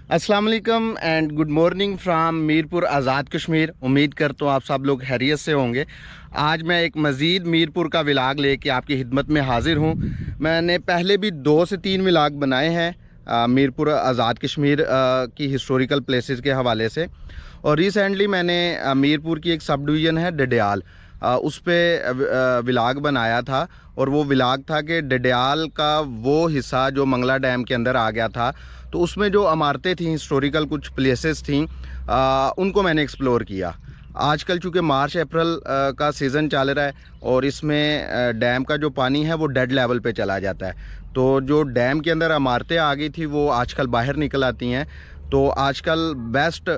अस्सलाम वालेकुम and good morning from Mirpur Azad Kashmir. उम्मीद करता हूँ आप सब लोग खैरियत से होंगे। आज मैं एक मज़ीद मीरपुर का व्लॉग लेके आपकी खिदमत में हाज़िर हूँ। मैंने पहले भी 2 से 3 व्लॉग बनाए हैं मीरपुर आज़ाद कश्मीर की हिस्टोरिकल प्लेसेस के हवाले से। और रिसेंटली मैंने मीरपुर की एक सब डिवीज़न है डडियाल, उस पर व्लॉग बनाया था। और वो व्लॉग था कि डडियाल का वो हिस्सा जो मंगला डैम के अंदर आ गया था, तो उसमें जो इमारतें थीं, हिस्टोरिकल कुछ प्लेसेस थीं, उनको मैंने एक्सप्लोर किया। आजकल चूँकि मार्च अप्रैल का सीज़न चल रहा है और इसमें डैम का जो पानी है वो डेड लेवल पे चला जाता है, तो जो डैम के अंदर इमारतें आ गई थी वो आजकल बाहर निकल आती हैं। तो आजकल बेस्ट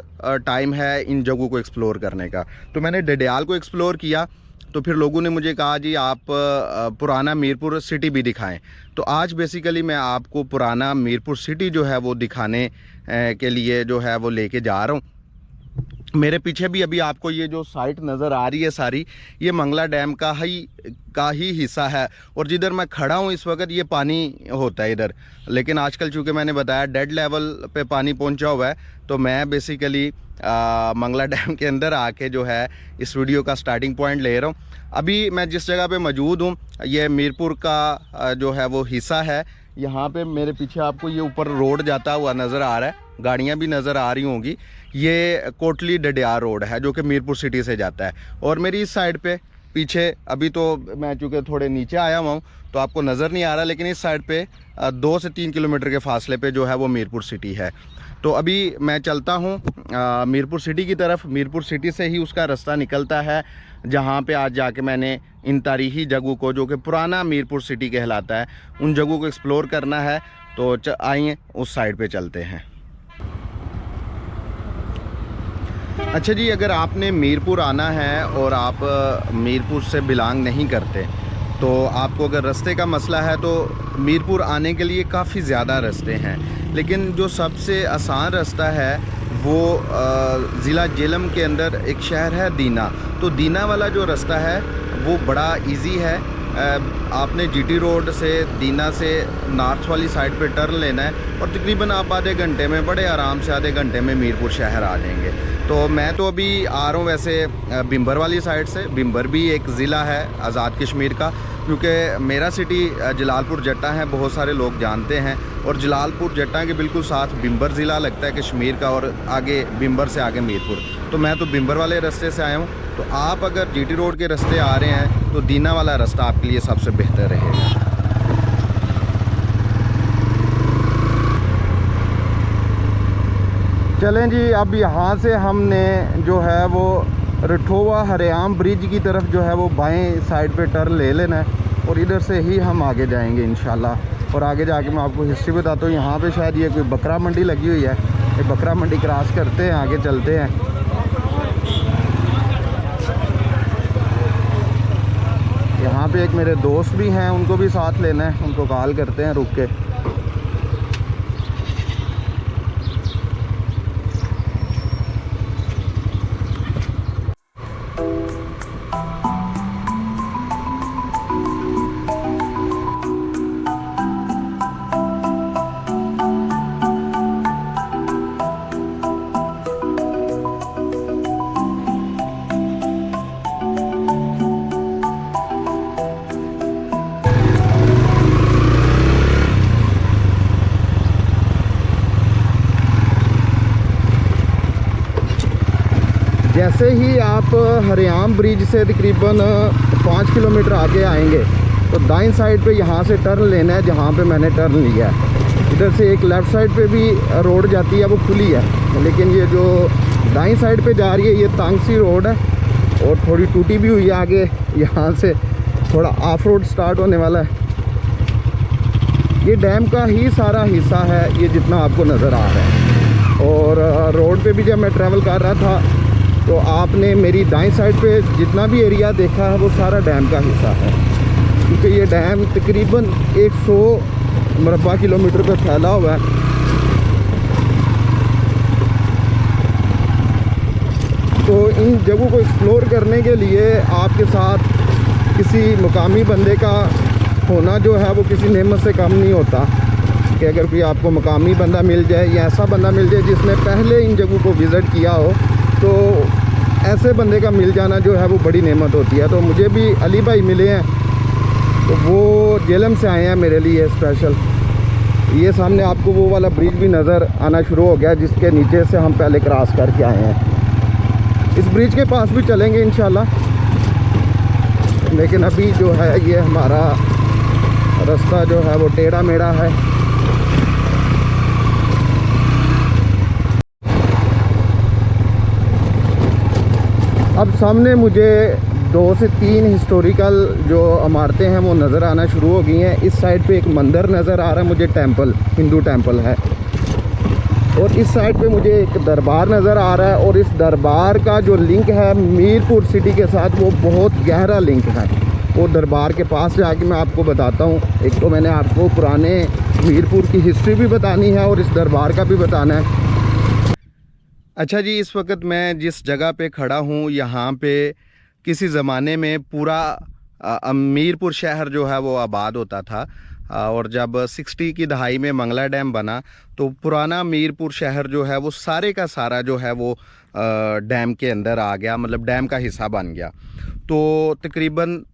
टाइम है इन जगहों को एक्सप्लोर करने का। तो मैंने डडियाल को एक्सप्लोर किया, तो फिर लोगों ने मुझे कहा जी आप पुराना मीरपुर सिटी भी दिखाएं। तो आज बेसिकली मैं आपको पुराना मीरपुर सिटी जो है वो दिखाने के लिए जो है वो लेके जा रहा हूँ। मेरे पीछे भी अभी आपको ये जो साइट नज़र आ रही है सारी, ये मंगला डैम का ही हिस्सा है। और जिधर मैं खड़ा हूँ इस वक्त ये पानी होता है इधर, लेकिन आजकल चूँकि मैंने बताया डेड लेवल पे पानी पहुँचा हुआ है, तो मैं बेसिकली मंगला डैम के अंदर आके जो है इस वीडियो का स्टार्टिंग पॉइंट ले रहा हूँ। अभी मैं जिस जगह पे मौजूद हूँ ये मीरपुर का जो है वो हिस्सा है। यहाँ पे मेरे पीछे आपको ये ऊपर रोड जाता हुआ नज़र आ रहा है, गाड़ियाँ भी नज़र आ रही होंगी। ये कोटली डडियाल रोड है जो कि मीरपुर सिटी से जाता है। और मेरी इस साइड पे पीछे, अभी तो मैं चूँकि थोड़े नीचे आया हुआ हूँ तो आपको नज़र नहीं आ रहा, लेकिन इस साइड पे 2 से 3 किलोमीटर के फासले पे जो है वो मीरपुर सिटी है। तो अभी मैं चलता हूँ मीरपुर सिटी की तरफ। मीरपुर सिटी से ही उसका रास्ता निकलता है, जहाँ पे आज जाके मैंने इन तारीख़ी जगहों को, जो कि पुराना मीरपुर सिटी कहलाता है, उन जगहों को एक्सप्लोर करना है। तो आइए उस साइड पे चलते हैं। अच्छा जी, अगर आपने मीरपुर आना है और आप मीरपुर से बिलोंग नहीं करते, तो आपको अगर रास्ते का मसला है तो मीरपुर आने के लिए काफ़ी ज़्यादा रास्ते हैं, लेकिन जो सबसे आसान रास्ता है वो ज़िला जेलम के अंदर एक शहर है दीना। तो दीना वाला जो रास्ता है वो बड़ा इजी है। आपने जीटी रोड से दीना से नॉर्थ वाली साइड पे टर्न लेना है और तकरीबन आप आधे घंटे में, बड़े आराम से आधे घंटे में मीरपुर शहर आ जाएंगे। तो मैं तो अभी आ रहा हूँ वैसे बिम्बर वाली साइड से। बिम्बर भी एक ज़िला है आज़ाद कश्मीर का, क्योंकि मेरा सिटी जलालपुर जट्टा है, बहुत सारे लोग जानते हैं। और जलालपुर जट्टा के बिल्कुल साथ बिम्बर ज़िला लगता है कश्मीर का, और आगे बिम्बर से आगे मीरपुर। तो मैं तो बिम्बर वाले रास्ते से आया हूँ। तो आप अगर जीटी रोड के रास्ते आ रहे हैं तो दीना वाला रास्ता आपके लिए सबसे बेहतर रहेगा। चलें जी, अब यहाँ से हमने जो है वो रठोवा हरियाम ब्रिज की तरफ जो है वो बाएं साइड पे टर्न ले लेना है, और इधर से ही हम आगे जाएंगे इंशाल्लाह। और आगे जाके मैं आपको हिस्ट्री बताता हूँ। यहाँ पे शायद ये कोई बकरा मंडी लगी हुई है, ये बकरा मंडी क्रॉस करते हैं, आगे चलते हैं। यहाँ पे एक मेरे दोस्त भी हैं, उनको भी साथ लेना है, उनको कॉल करते हैं रुक के। जैसे ही आप हरियाम ब्रिज से तकरीबन 5 किलोमीटर आगे आएंगे तो दाईं साइड पे यहाँ से टर्न लेना है, जहाँ पे मैंने टर्न लिया है। इधर से एक लेफ़्ट साइड पे भी रोड जाती है, वो खुली है, लेकिन ये जो दाईं साइड पे जा रही है ये तांगसी रोड है और थोड़ी टूटी भी हुई है। आगे यहाँ से थोड़ा ऑफ रोड स्टार्ट होने वाला है। ये डैम का ही सारा हिस्सा है ये जितना आपको नज़र आ रहा है। और रोड पे भी जब मैं ट्रैवल कर रहा था तो आपने मेरी दाईं साइड पे जितना भी एरिया देखा है वो सारा डैम का हिस्सा है, क्योंकि ये डैम तकरीबन 100 मरबा किलोमीटर पे फैला हुआ है। तो इन जगहों को एक्सप्लोर करने के लिए आपके साथ किसी मुकामी बंदे का होना जो है वो किसी नेमत से कम नहीं होता। कि अगर कोई आपको मकामी बंदा मिल जाए या ऐसा बंदा मिल जाए जिसने पहले इन जगहों को विज़िट किया हो, तो ऐसे बंदे का मिल जाना जो है वो बड़ी नेमत होती है। तो मुझे भी अली भाई मिले हैं, तो वो जेलम से आए हैं मेरे लिए स्पेशल। ये सामने आपको वो वाला ब्रिज भी नज़र आना शुरू हो गया जिसके नीचे से हम पहले क्रॉस करके आए हैं। इस ब्रिज के पास भी चलेंगे इंशाल्लाह, लेकिन अभी जो है ये हमारा रास्ता जो है वो टेढ़ा मेढ़ा है। अब सामने मुझे 2 से 3 हिस्टोरिकल जो इमारतें हैं वो नज़र आना शुरू हो गई हैं। इस साइड पे एक मंदिर नज़र आ रहा है मुझे, टेंपल, हिंदू टेंपल है, और इस साइड पे मुझे एक दरबार नज़र आ रहा है। और इस दरबार का जो लिंक है मीरपुर सिटी के साथ वो बहुत गहरा लिंक है। वो दरबार के पास जाके मैं आपको बताता हूँ। एक तो मैंने आपको पुराने मीरपुर की हिस्ट्री भी बतानी है और इस दरबार का भी बताना है। अच्छा जी, इस वक्त मैं जिस जगह पे खड़ा हूँ यहाँ पे किसी ज़माने में पूरा मीरपुर शहर जो है वो आबाद होता था, और जब 60 की दहाई में मंगला डैम बना तो पुराना मीरपुर शहर जो है वो सारे का सारा जो है वो डैम के अंदर आ गया, मतलब डैम का हिस्सा बन गया। तो तकरीबन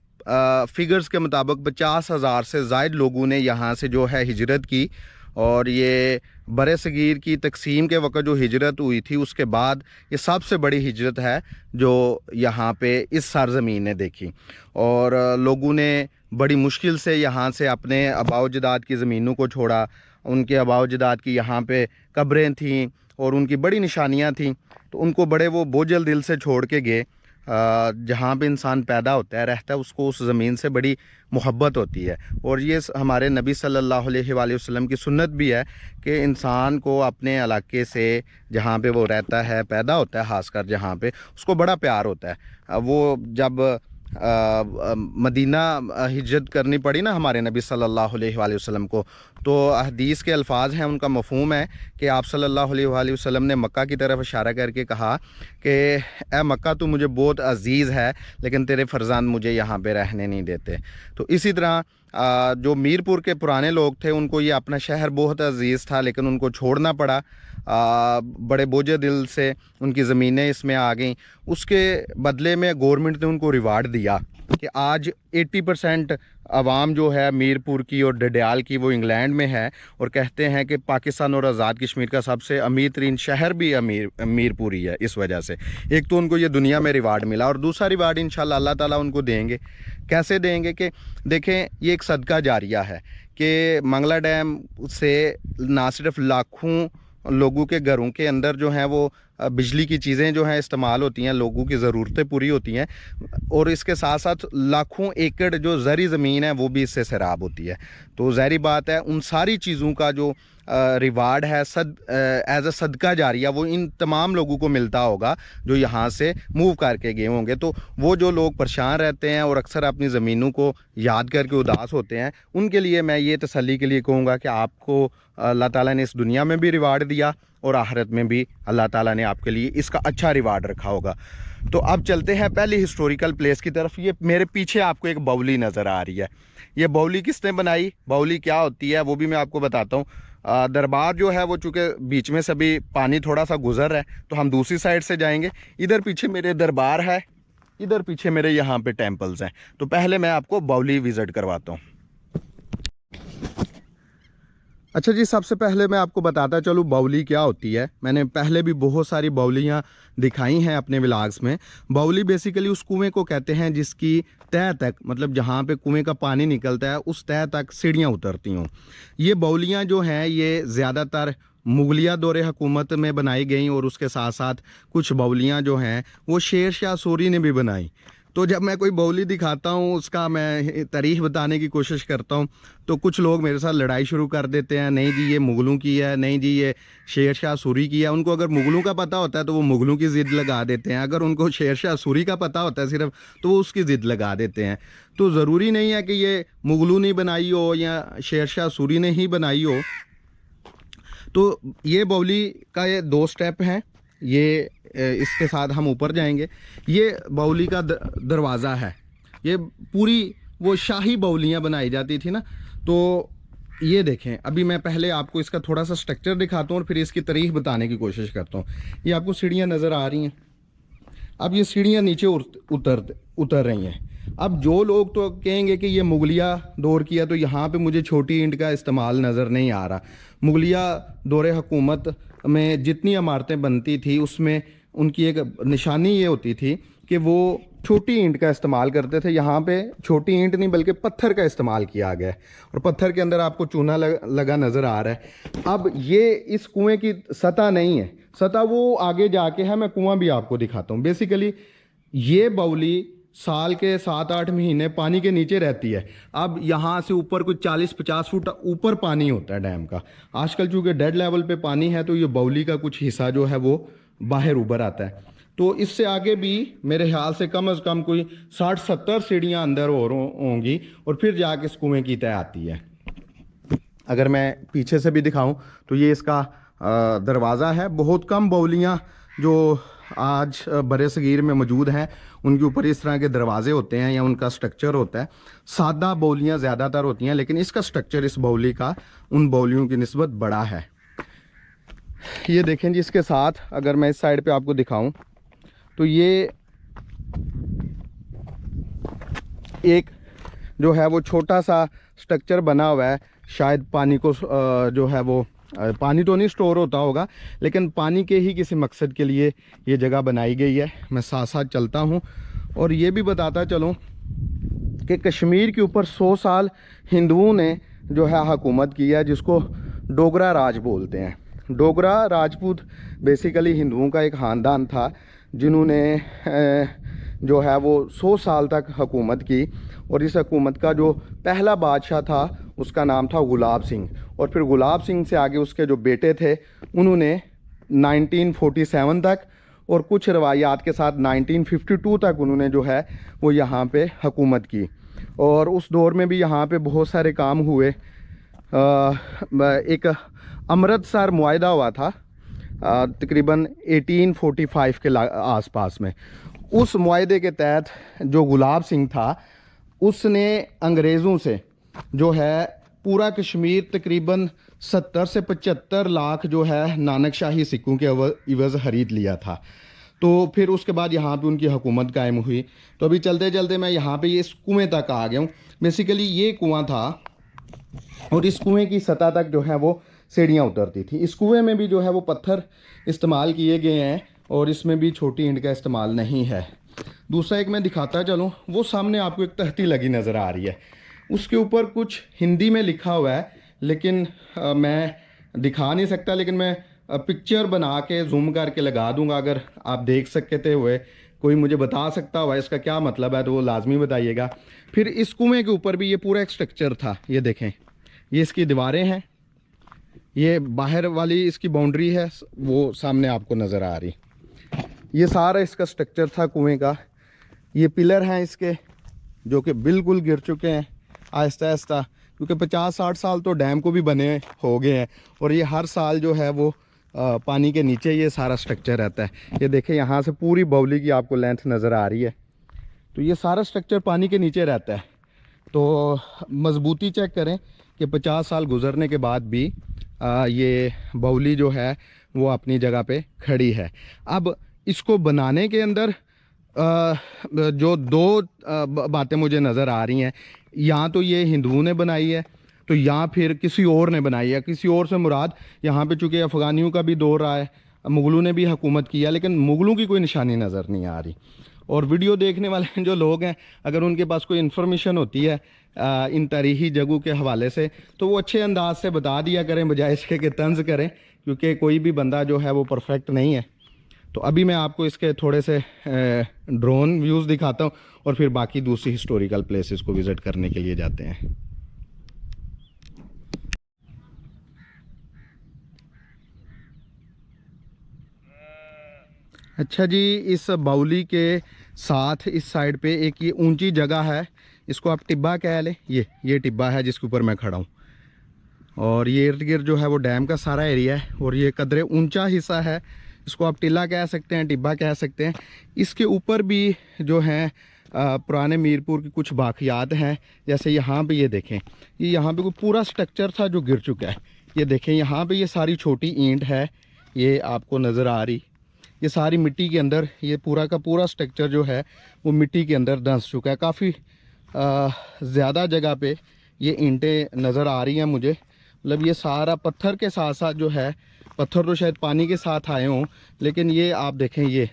फिगर्स के मुताबिक 50,000 से ज़ायद लोगों ने यहाँ से जो है हिजरत की, और ये बरे सगीर की तकसीम के वक़्त जो हिजरत हुई थी उसके बाद ये सबसे बड़ी हिजरत है जो यहाँ पे इस सरज़मीन ने देखी। और लोगों ने बड़ी मुश्किल से यहाँ से अपने आबाओ-अजदाद की ज़मीनों को छोड़ा। उनके आबाओ-अजदाद की यहाँ पे कब्रें थीं और उनकी बड़ी निशानियाँ थीं, तो उनको बड़े वो बोझल दिल से छोड़ के गए। जहाँ पे इंसान पैदा होता है, रहता है, उसको उस ज़मीन से बड़ी मोहब्बत होती है। और ये हमारे नबी सल्लल्लाहु अलैहि वसल्लम की सुन्नत भी है कि इंसान को अपने इलाके से जहाँ पे वो रहता है, पैदा होता है, ख़ासकर जहाँ पे, उसको बड़ा प्यार होता है। वो जब मदीना हिजरत करनी पड़ी ना हमारे नबी सल्लल्लाहु अलैहि वसल्लम को, तो हदीस के अल्फाज हैं, उनका मफ़हूम है कि आप सल्लल्लाहु अलैहि वसल्लम ने मक्का की तरफ इशारा करके कहा कि ए मक्का, तू मुझे बहुत अजीज़ है लेकिन तेरे फ़रज़ांद मुझे यहाँ पे रहने नहीं देते। तो इसी तरह जो मीरपुर के पुराने लोग थे उनको ये अपना शहर बहुत अजीज़ था, लेकिन उनको छोड़ना पड़ा। बड़े बोझे दिल से उनकी ज़मीनें इसमें आ गईं। उसके बदले में गवर्नमेंट ने उनको रिवार्ड दिया कि आज 80% आवाम जो है मीरपुर की और डडियाल की वो इंग्लैंड में है, और कहते हैं कि पाकिस्तान और आज़ाद कश्मीर का सबसे अमीर तरीन शहर भी मीरपुर ही है। इस वजह से एक तो उनको ये दुनिया में रिवार्ड मिला, और दूसरा रिवार्ड इंशाल्लाह अल्लाह ताला उनको देंगे। कैसे देंगे कि देखें, ये एक सदका जारिया है कि मंगला डैम से ना सिर्फ लाखों लोगों के घरों के अंदर जो हैं वो बिजली की चीज़ें जो हैं इस्तेमाल होती हैं, लोगों की ज़रूरतें पूरी होती हैं, और इसके साथ साथ लाखों एकड़ जो ज़री ज़मीन है वो भी इससे सैराब होती है। तो ज़ाहिर बात है उन सारी चीज़ों का जो रिवार्ड है एज अ सदका जारिया वो इन तमाम लोगों को मिलता होगा जो यहाँ से मूव करके गए होंगे। तो वो जो लोग परेशान रहते हैं और अक्सर अपनी ज़मीनों को याद करके उदास होते हैं, उनके लिए मैं ये तसल्ली के लिए कहूँगा कि आपको अल्लाह ताला ने इस दुनिया में भी रिवार्ड दिया और आखिरत में भी अल्लाह ताला ने आपके लिए इसका अच्छा रिवार्ड रखा होगा। तो अब चलते हैं पहली हिस्टोरिकल प्लेस की तरफ। ये मेरे पीछे आपको एक बाउली नज़र आ रही है। ये बाउली किसने बनाई, बाउली क्या होती है, वो भी मैं आपको बताता हूँ। दरबार जो है वो चूँकि बीच में से भी पानी थोड़ा सा गुजर रहा है तो हम दूसरी साइड से जाएंगे। इधर पीछे मेरे दरबार है, इधर पीछे मेरे यहाँ पे टेम्पल्स हैं। तो पहले मैं आपको बाउली विज़िट करवाता हूँ। अच्छा जी, सबसे पहले मैं आपको बताता चलूँ बाउली क्या होती है। मैंने पहले भी बहुत सारी बाउलियाँ दिखाई हैं अपने व्लॉग्स में। बाउली बेसिकली उस कुएं को कहते हैं जिसकी तह तक, मतलब जहाँ पे कुएं का पानी निकलता है उस तह तक सीढ़ियाँ उतरती हों। ये बाउलियाँ जो हैं ये ज़्यादातर मुगलिया दौरे हुकूमत में बनाई गई, और उसके साथ साथ कुछ बाउलियाँ जो हैं वो शेर शाह सूरी ने भी बनाई। तो जब मैं कोई बाउली दिखाता हूँ उसका मैं तारीख़ बताने की कोशिश करता हूँ तो कुछ लोग मेरे साथ लड़ाई शुरू कर देते हैं, नहीं जी ये मुग़लों की है, नहीं जी ये शेर शाह सूरी की है। उनको अगर मुग़लों का पता होता है तो वो मुग़लों की ज़िद लगा देते हैं, अगर उनको शेर शाह सूरी का पता होता है सिर्फ तो वो उसकी ज़िद लगा देते हैं। तो ज़रूरी नहीं है कि ये मुग़लों ने बनाई हो या शेर शाह सूरी ने ही बनाई हो। तो ये बाउली का ये 2 स्टेप हैं, ये इसके साथ हम ऊपर जाएंगे। ये बाउली का दरवाज़ा है। ये पूरी वो शाही बाउलियाँ बनाई जाती थी ना, तो ये देखें, अभी मैं पहले आपको इसका थोड़ा सा स्ट्रक्चर दिखाता हूँ और फिर इसकी तारीख बताने की कोशिश करता हूँ। ये आपको सीढ़ियाँ नज़र आ रही हैं। अब ये सीढ़ियाँ नीचे उतर रही हैं। अब जो लोग तो कहेंगे कि ये मुगलिया दौर की है, तो यहाँ पे मुझे छोटी ईंट का इस्तेमाल नज़र नहीं आ रहा। मुगलिया दौर हुकूमत में जितनी इमारतें बनती थी उसमें उनकी एक निशानी ये होती थी कि वो छोटी ईंट का इस्तेमाल करते थे। यहाँ पे छोटी ईंट नहीं बल्कि पत्थर का इस्तेमाल किया गया है, और पत्थर के अंदर आपको चूना लगा नज़र आ रहा है। अब ये इस कुएं की सतह नहीं है, सतह वो आगे जाके है। मैं कुआं भी आपको दिखाता हूँ। बेसिकली ये बाउली साल के 7-8 महीने पानी के नीचे रहती है। अब यहाँ से ऊपर कुछ 40-50 फुट ऊपर पानी होता है डैम का। आजकल चूँकि डेड लेवल पे पानी है, तो ये बाउली का कुछ हिस्सा जो है वो बाहर उभर आता है। तो इससे आगे भी मेरे ख्याल से कम से कम कोई 60-70 सीढ़ियाँ अंदर और होंगी, और फिर जाके इस कुएँ की तय आती है। अगर मैं पीछे से भी दिखाऊं तो ये इसका दरवाज़ा है। बहुत कम बाउलियाँ जो आज बरे सगीर में मौजूद हैं उनके ऊपर इस तरह के दरवाजे होते हैं या उनका स्ट्रक्चर होता है। सादा बाउलियाँ ज़्यादातर होती हैं, लेकिन इसका स्ट्रक्चर इस बाउली का उन बाउलियों की निस्बत बड़ा है। ये देखें जी, इसके साथ अगर मैं इस साइड पे आपको दिखाऊं तो ये एक जो है वो छोटा सा स्ट्रक्चर बना हुआ है। शायद पानी को जो है वो पानी तो नहीं स्टोर होता होगा, लेकिन पानी के ही किसी मकसद के लिए ये जगह बनाई गई है। मैं साथ साथ चलता हूँ और ये भी बताता चलूँ कि कश्मीर के ऊपर 100 साल हिंदुओं ने जो है हुकूमत की है, जिसको डोगरा राज बोलते हैं। डोगरा राजपूत बेसिकली हिंदुओं का एक ख़ानदान था जिन्होंने जो है वो 100 साल तक हुकूमत की। और इस हुकूमत का जो पहला बादशाह था उसका नाम था गुलाब सिंह, और फिर गुलाब सिंह से आगे उसके जो बेटे थे उन्होंने 1947 तक और कुछ रवायात के साथ 1952 तक उन्होंने जो है वो यहाँ पे हुकूमत की। और उस दौर में भी यहाँ पे बहुत सारे काम हुए। एक अमृतसर मुआहदा हुआ था तकरीबन 1845 के आसपास में। उस मुआहदे के तहत जो गुलाब सिंह था उसने अंग्रेज़ों से जो है पूरा कश्मीर तकरीबन 70 से 75 लाख जो है नानक शाही सिक्कों के इवज़ खरीद लिया था। तो फिर उसके बाद यहाँ पे उनकी हुकूमत कायम हुई। तो अभी चलते चलते मैं यहाँ पे इस कुएँ तक आ गया हूँ। बेसिकली ये कुआँ था और इस कुएँ की सतह तक जो है वो सीढ़ियाँ उतरती थी। इस कुएँ में भी जो है वो पत्थर इस्तेमाल किए गए हैं और इसमें भी छोटी ईंट का इस्तेमाल नहीं है। दूसरा एक मैं दिखाता चलूँ, वो सामने आपको एक तहती लगी नज़र आ रही है, उसके ऊपर कुछ हिंदी में लिखा हुआ है, लेकिन मैं दिखा नहीं सकता, लेकिन मैं पिक्चर बना के जूम करके लगा दूंगा। अगर आप देख सकते हुए कोई मुझे बता सकता हुआ इसका क्या मतलब है तो वो लाजमी बताइएगा। फिर इस कुएँ के ऊपर भी ये पूरा एक स्ट्रक्चर था। ये देखें, ये इसकी दीवारें हैं, ये बाहर वाली इसकी बाउंड्री है, वो सामने आपको नज़र आ रही। ये सारा इसका स्ट्रक्चर था कुएं का। ये पिलर हैं इसके जो कि बिल्कुल गिर चुके हैं आहिस्ता आहिस्ता, क्योंकि 50-60 साल तो डैम को भी बने हो गए हैं और ये हर साल जो है वो पानी के नीचे ये सारा स्ट्रक्चर रहता है। ये देखें, यहाँ से पूरी बाउली की आपको लेंथ नज़र आ रही है। तो ये सारा स्ट्रक्चर पानी के नीचे रहता है। तो मजबूती चेक करें कि 50 साल गुजरने के बाद भी ये बाउली जो है वो अपनी जगह पे खड़ी है। अब इसको बनाने के अंदर जो दो बातें मुझे नज़र आ रही हैं, या तो ये हिंदुओं ने बनाई है तो या फिर किसी और ने बनाई है। किसी और से मुराद यहाँ पे चूँकि अफ़गानियों का भी दौर रहा है, मुग़लों ने भी हुकूमत किया, लेकिन मुग़लों की कोई निशानी नज़र नहीं आ रही। और वीडियो देखने वाले जो लोग हैं, अगर उनके पास कोई इन्फॉर्मेशन होती है इन तारीख़ी जगहों के हवाले से, तो वो अच्छे अंदाज से बता दिया करें, बजाय इसके कि तंज करें, क्योंकि कोई भी बंदा जो है वो परफेक्ट नहीं है। तो अभी मैं आपको इसके थोड़े से ड्रोन व्यूज़ दिखाता हूँ और फिर बाकी दूसरी हिस्टोरिकल प्लेसेस को विज़िट करने के लिए जाते हैं। अच्छा जी, इस बाउली के साथ इस साइड पे एक ये ऊंची जगह है, इसको आप टिब्बा कह लें। ये टिब्बा है जिसके ऊपर मैं खड़ा हूँ, और ये इर्द गिर्द जो है वो डैम का सारा एरिया है और ये कदरे ऊंचा हिस्सा है। इसको आप टिल्ला कह सकते हैं, टिब्बा कह सकते हैं। इसके ऊपर भी जो हैं पुराने मीरपुर की कुछ बाक़ियात हैं। जैसे यहाँ पे ये देखें, ये यहाँ पे कोई पूरा स्ट्रक्चर था जो गिर चुका है। ये देखें यहाँ पे ये सारी छोटी ईंट है, ये आपको नज़र आ रही, ये सारी मिट्टी के अंदर, ये पूरा का पूरा स्ट्रक्चर जो है वो मिट्टी के अंदर धंस चुका है। काफ़ी ज़्यादा जगह पे ये ईंटें नज़र आ रही हैं मुझे। मतलब ये सारा पत्थर के साथ साथ जो है, पत्थर तो शायद पानी के साथ आए हों, लेकिन ये आप देखें, ये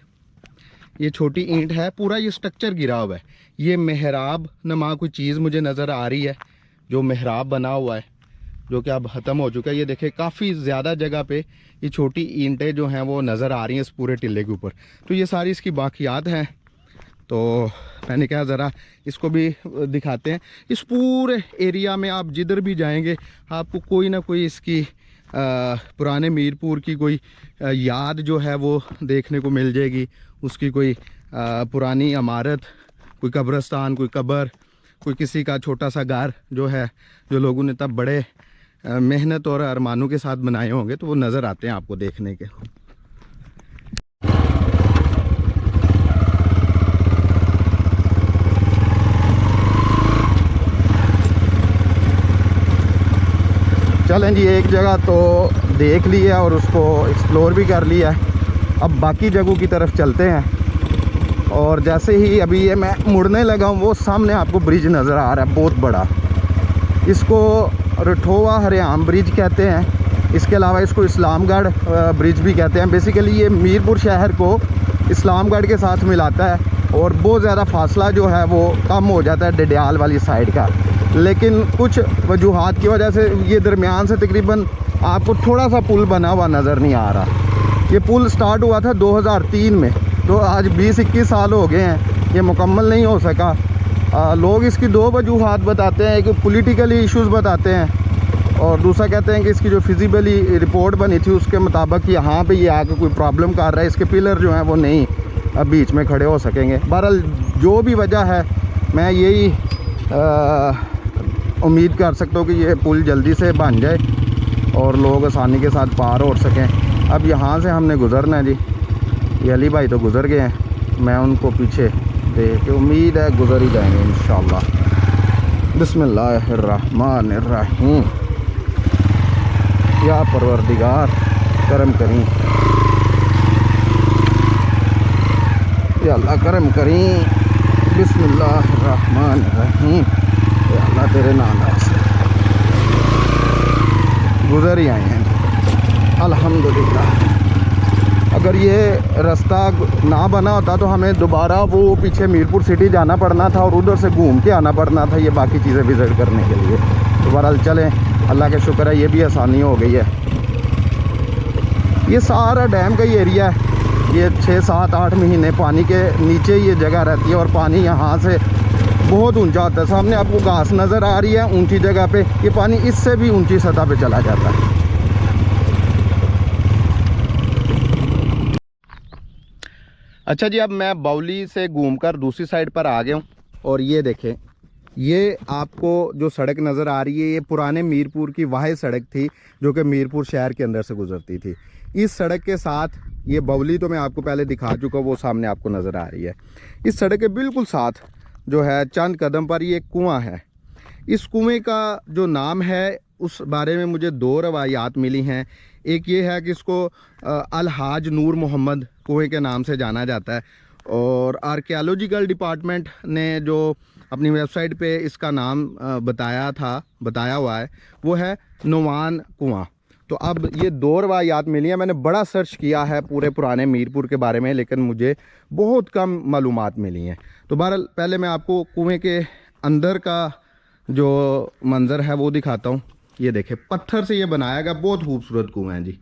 छोटी ईंट है, पूरा ये स्ट्रक्चर गिरा हुआ है। ये मेहराब नमा कोई चीज़ मुझे नज़र आ रही है, जो मेहराब बना हुआ है, जो कि अब ख़त्म हो चुका है। ये देखें काफ़ी ज़्यादा जगह पे ये छोटी ईंटें जो हैं वो नज़र आ रही हैं इस पूरे टिल्ले के ऊपर। तो ये सारी इसकी बाक़ियात हैं। तो मैंने कहा ज़रा इसको भी दिखाते हैं। इस पूरे एरिया में आप जिधर भी जाएंगे आपको कोई ना कोई इसकी पुराने मीरपुर की कोई याद जो है वो देखने को मिल जाएगी। उसकी कोई पुरानी इमारत, कोई कब्रिस्तान, कोई कब्र, कोई किसी का छोटा सा घर जो है, जो लोगों ने तब बड़े मेहनत और अरमानों के साथ बनाए होंगे, तो वो नज़र आते हैं आपको देखने के। चलें जी, एक जगह तो देख ली है और उसको एक्सप्लोर भी कर लिया है। अब बाकी जगहों की तरफ चलते हैं। और जैसे ही अभी ये मैं मुड़ने लगा हूँ, वो सामने आपको ब्रिज नज़र आ रहा है बहुत बड़ा। इसको रठोवा हरियाम ब्रिज कहते हैं। इसके अलावा इसको इस्लामगढ़ ब्रिज भी कहते हैं। बेसिकली ये मीरपुर शहर को इस्लामगढ़ के साथ मिलाता है और बहुत ज़्यादा फासला जो है वो कम हो जाता है डडियाल वाली साइड का। लेकिन कुछ वजूहात की वजह से ये दरमियान से तकरीबन आपको थोड़ा सा पुल बना हुआ नज़र नहीं आ रहा। ये पुल स्टार्ट हुआ था 2003 में, तो आज 20-21 साल हो गए हैं, ये मुकम्मल नहीं हो सका। लोग इसकी दो वजूहात बताते हैं, एक पॉलिटिकली इश्यूज़ बताते हैं और दूसरा कहते हैं कि इसकी जो फिजिबली रिपोर्ट बनी थी उसके मुताबिक यहाँ पे ये आके कोई प्रॉब्लम कर रहा है, इसके पिलर जो हैं वो नहीं अब बीच में खड़े हो सकेंगे। बहरहाल जो भी वजह है, मैं यही उम्मीद कर सकता हूँ कि ये पुल जल्दी से बन जाए और लोग आसानी के साथ पार हो सकें। अब यहाँ से हमने गुज़रना है जी। ये अली भाई तो गुज़र गए हैं, मैं उनको पीछे देख के उम्मीद है गुज़र ही जाएंगे इंशाअल्लाह। बिस्मिल्लाहिर्रहमानिर्रहीम। या परवरदिगार करम करी, या अल्लाह करम करी। बिस्मिल्लाहिर्रहमानिर्रहीम। या अल्लाह तेरे नाम से गुज़र ही आए हैं अल्हम्दुलिल्लाह। अगर ये रास्ता ना बना होता तो हमें दोबारा वो पीछे मीरपुर सिटी जाना पड़ना था और उधर से घूम के आना पड़ना था ये बाकी चीज़ें विज़िट करने के लिए। दोबारा चलें, अल्लाह का शुक्र है ये भी आसानी हो गई है। ये सारा डैम का ही एरिया है। ये 6-7-8 महीने पानी के नीचे ये जगह रहती है और पानी यहाँ से बहुत ऊंचा होता है। सामने आपको घास नज़र आ रही है ऊंची जगह पे, ये पानी इससे भी ऊंची सतह पे चला जाता है। अच्छा जी, अब मैं बाउली से घूमकर दूसरी साइड पर आ गया हूँ और ये देखें, ये आपको जो सड़क नज़र आ रही है ये पुराने मीरपुर की वाहिद सड़क थी जो कि मीरपुर शहर के अंदर से गुजरती थी। इस सड़क के साथ ये बाउली तो मैं आपको पहले दिखा चुका हूँ, वो सामने आपको नज़र आ रही है। इस सड़क के बिल्कुल साथ जो है चंद कदम पर ये कुआं है। इस कुएं का जो नाम है उस बारे में मुझे दो रवायात मिली हैं। एक ये है कि इसको अलहाज नूर मोहम्मद कुएं के नाम से जाना जाता है और आर्कियोलॉजिकल डिपार्टमेंट ने जो अपनी वेबसाइट पे इसका नाम बताया हुआ है वो है नुमान कुआं। तो अब ये दो रवायात मिली हैं। मैंने बड़ा सर्च किया है पूरे पुराने मीरपुर के बारे में, लेकिन मुझे बहुत कम मालूमात मिली हैं। तो बहरहाल पहले मैं आपको कुएं के अंदर का जो मंज़र है वो दिखाता हूँ। ये देखें, पत्थर से ये बनाया गया बहुत खूबसूरत कुआं है जी।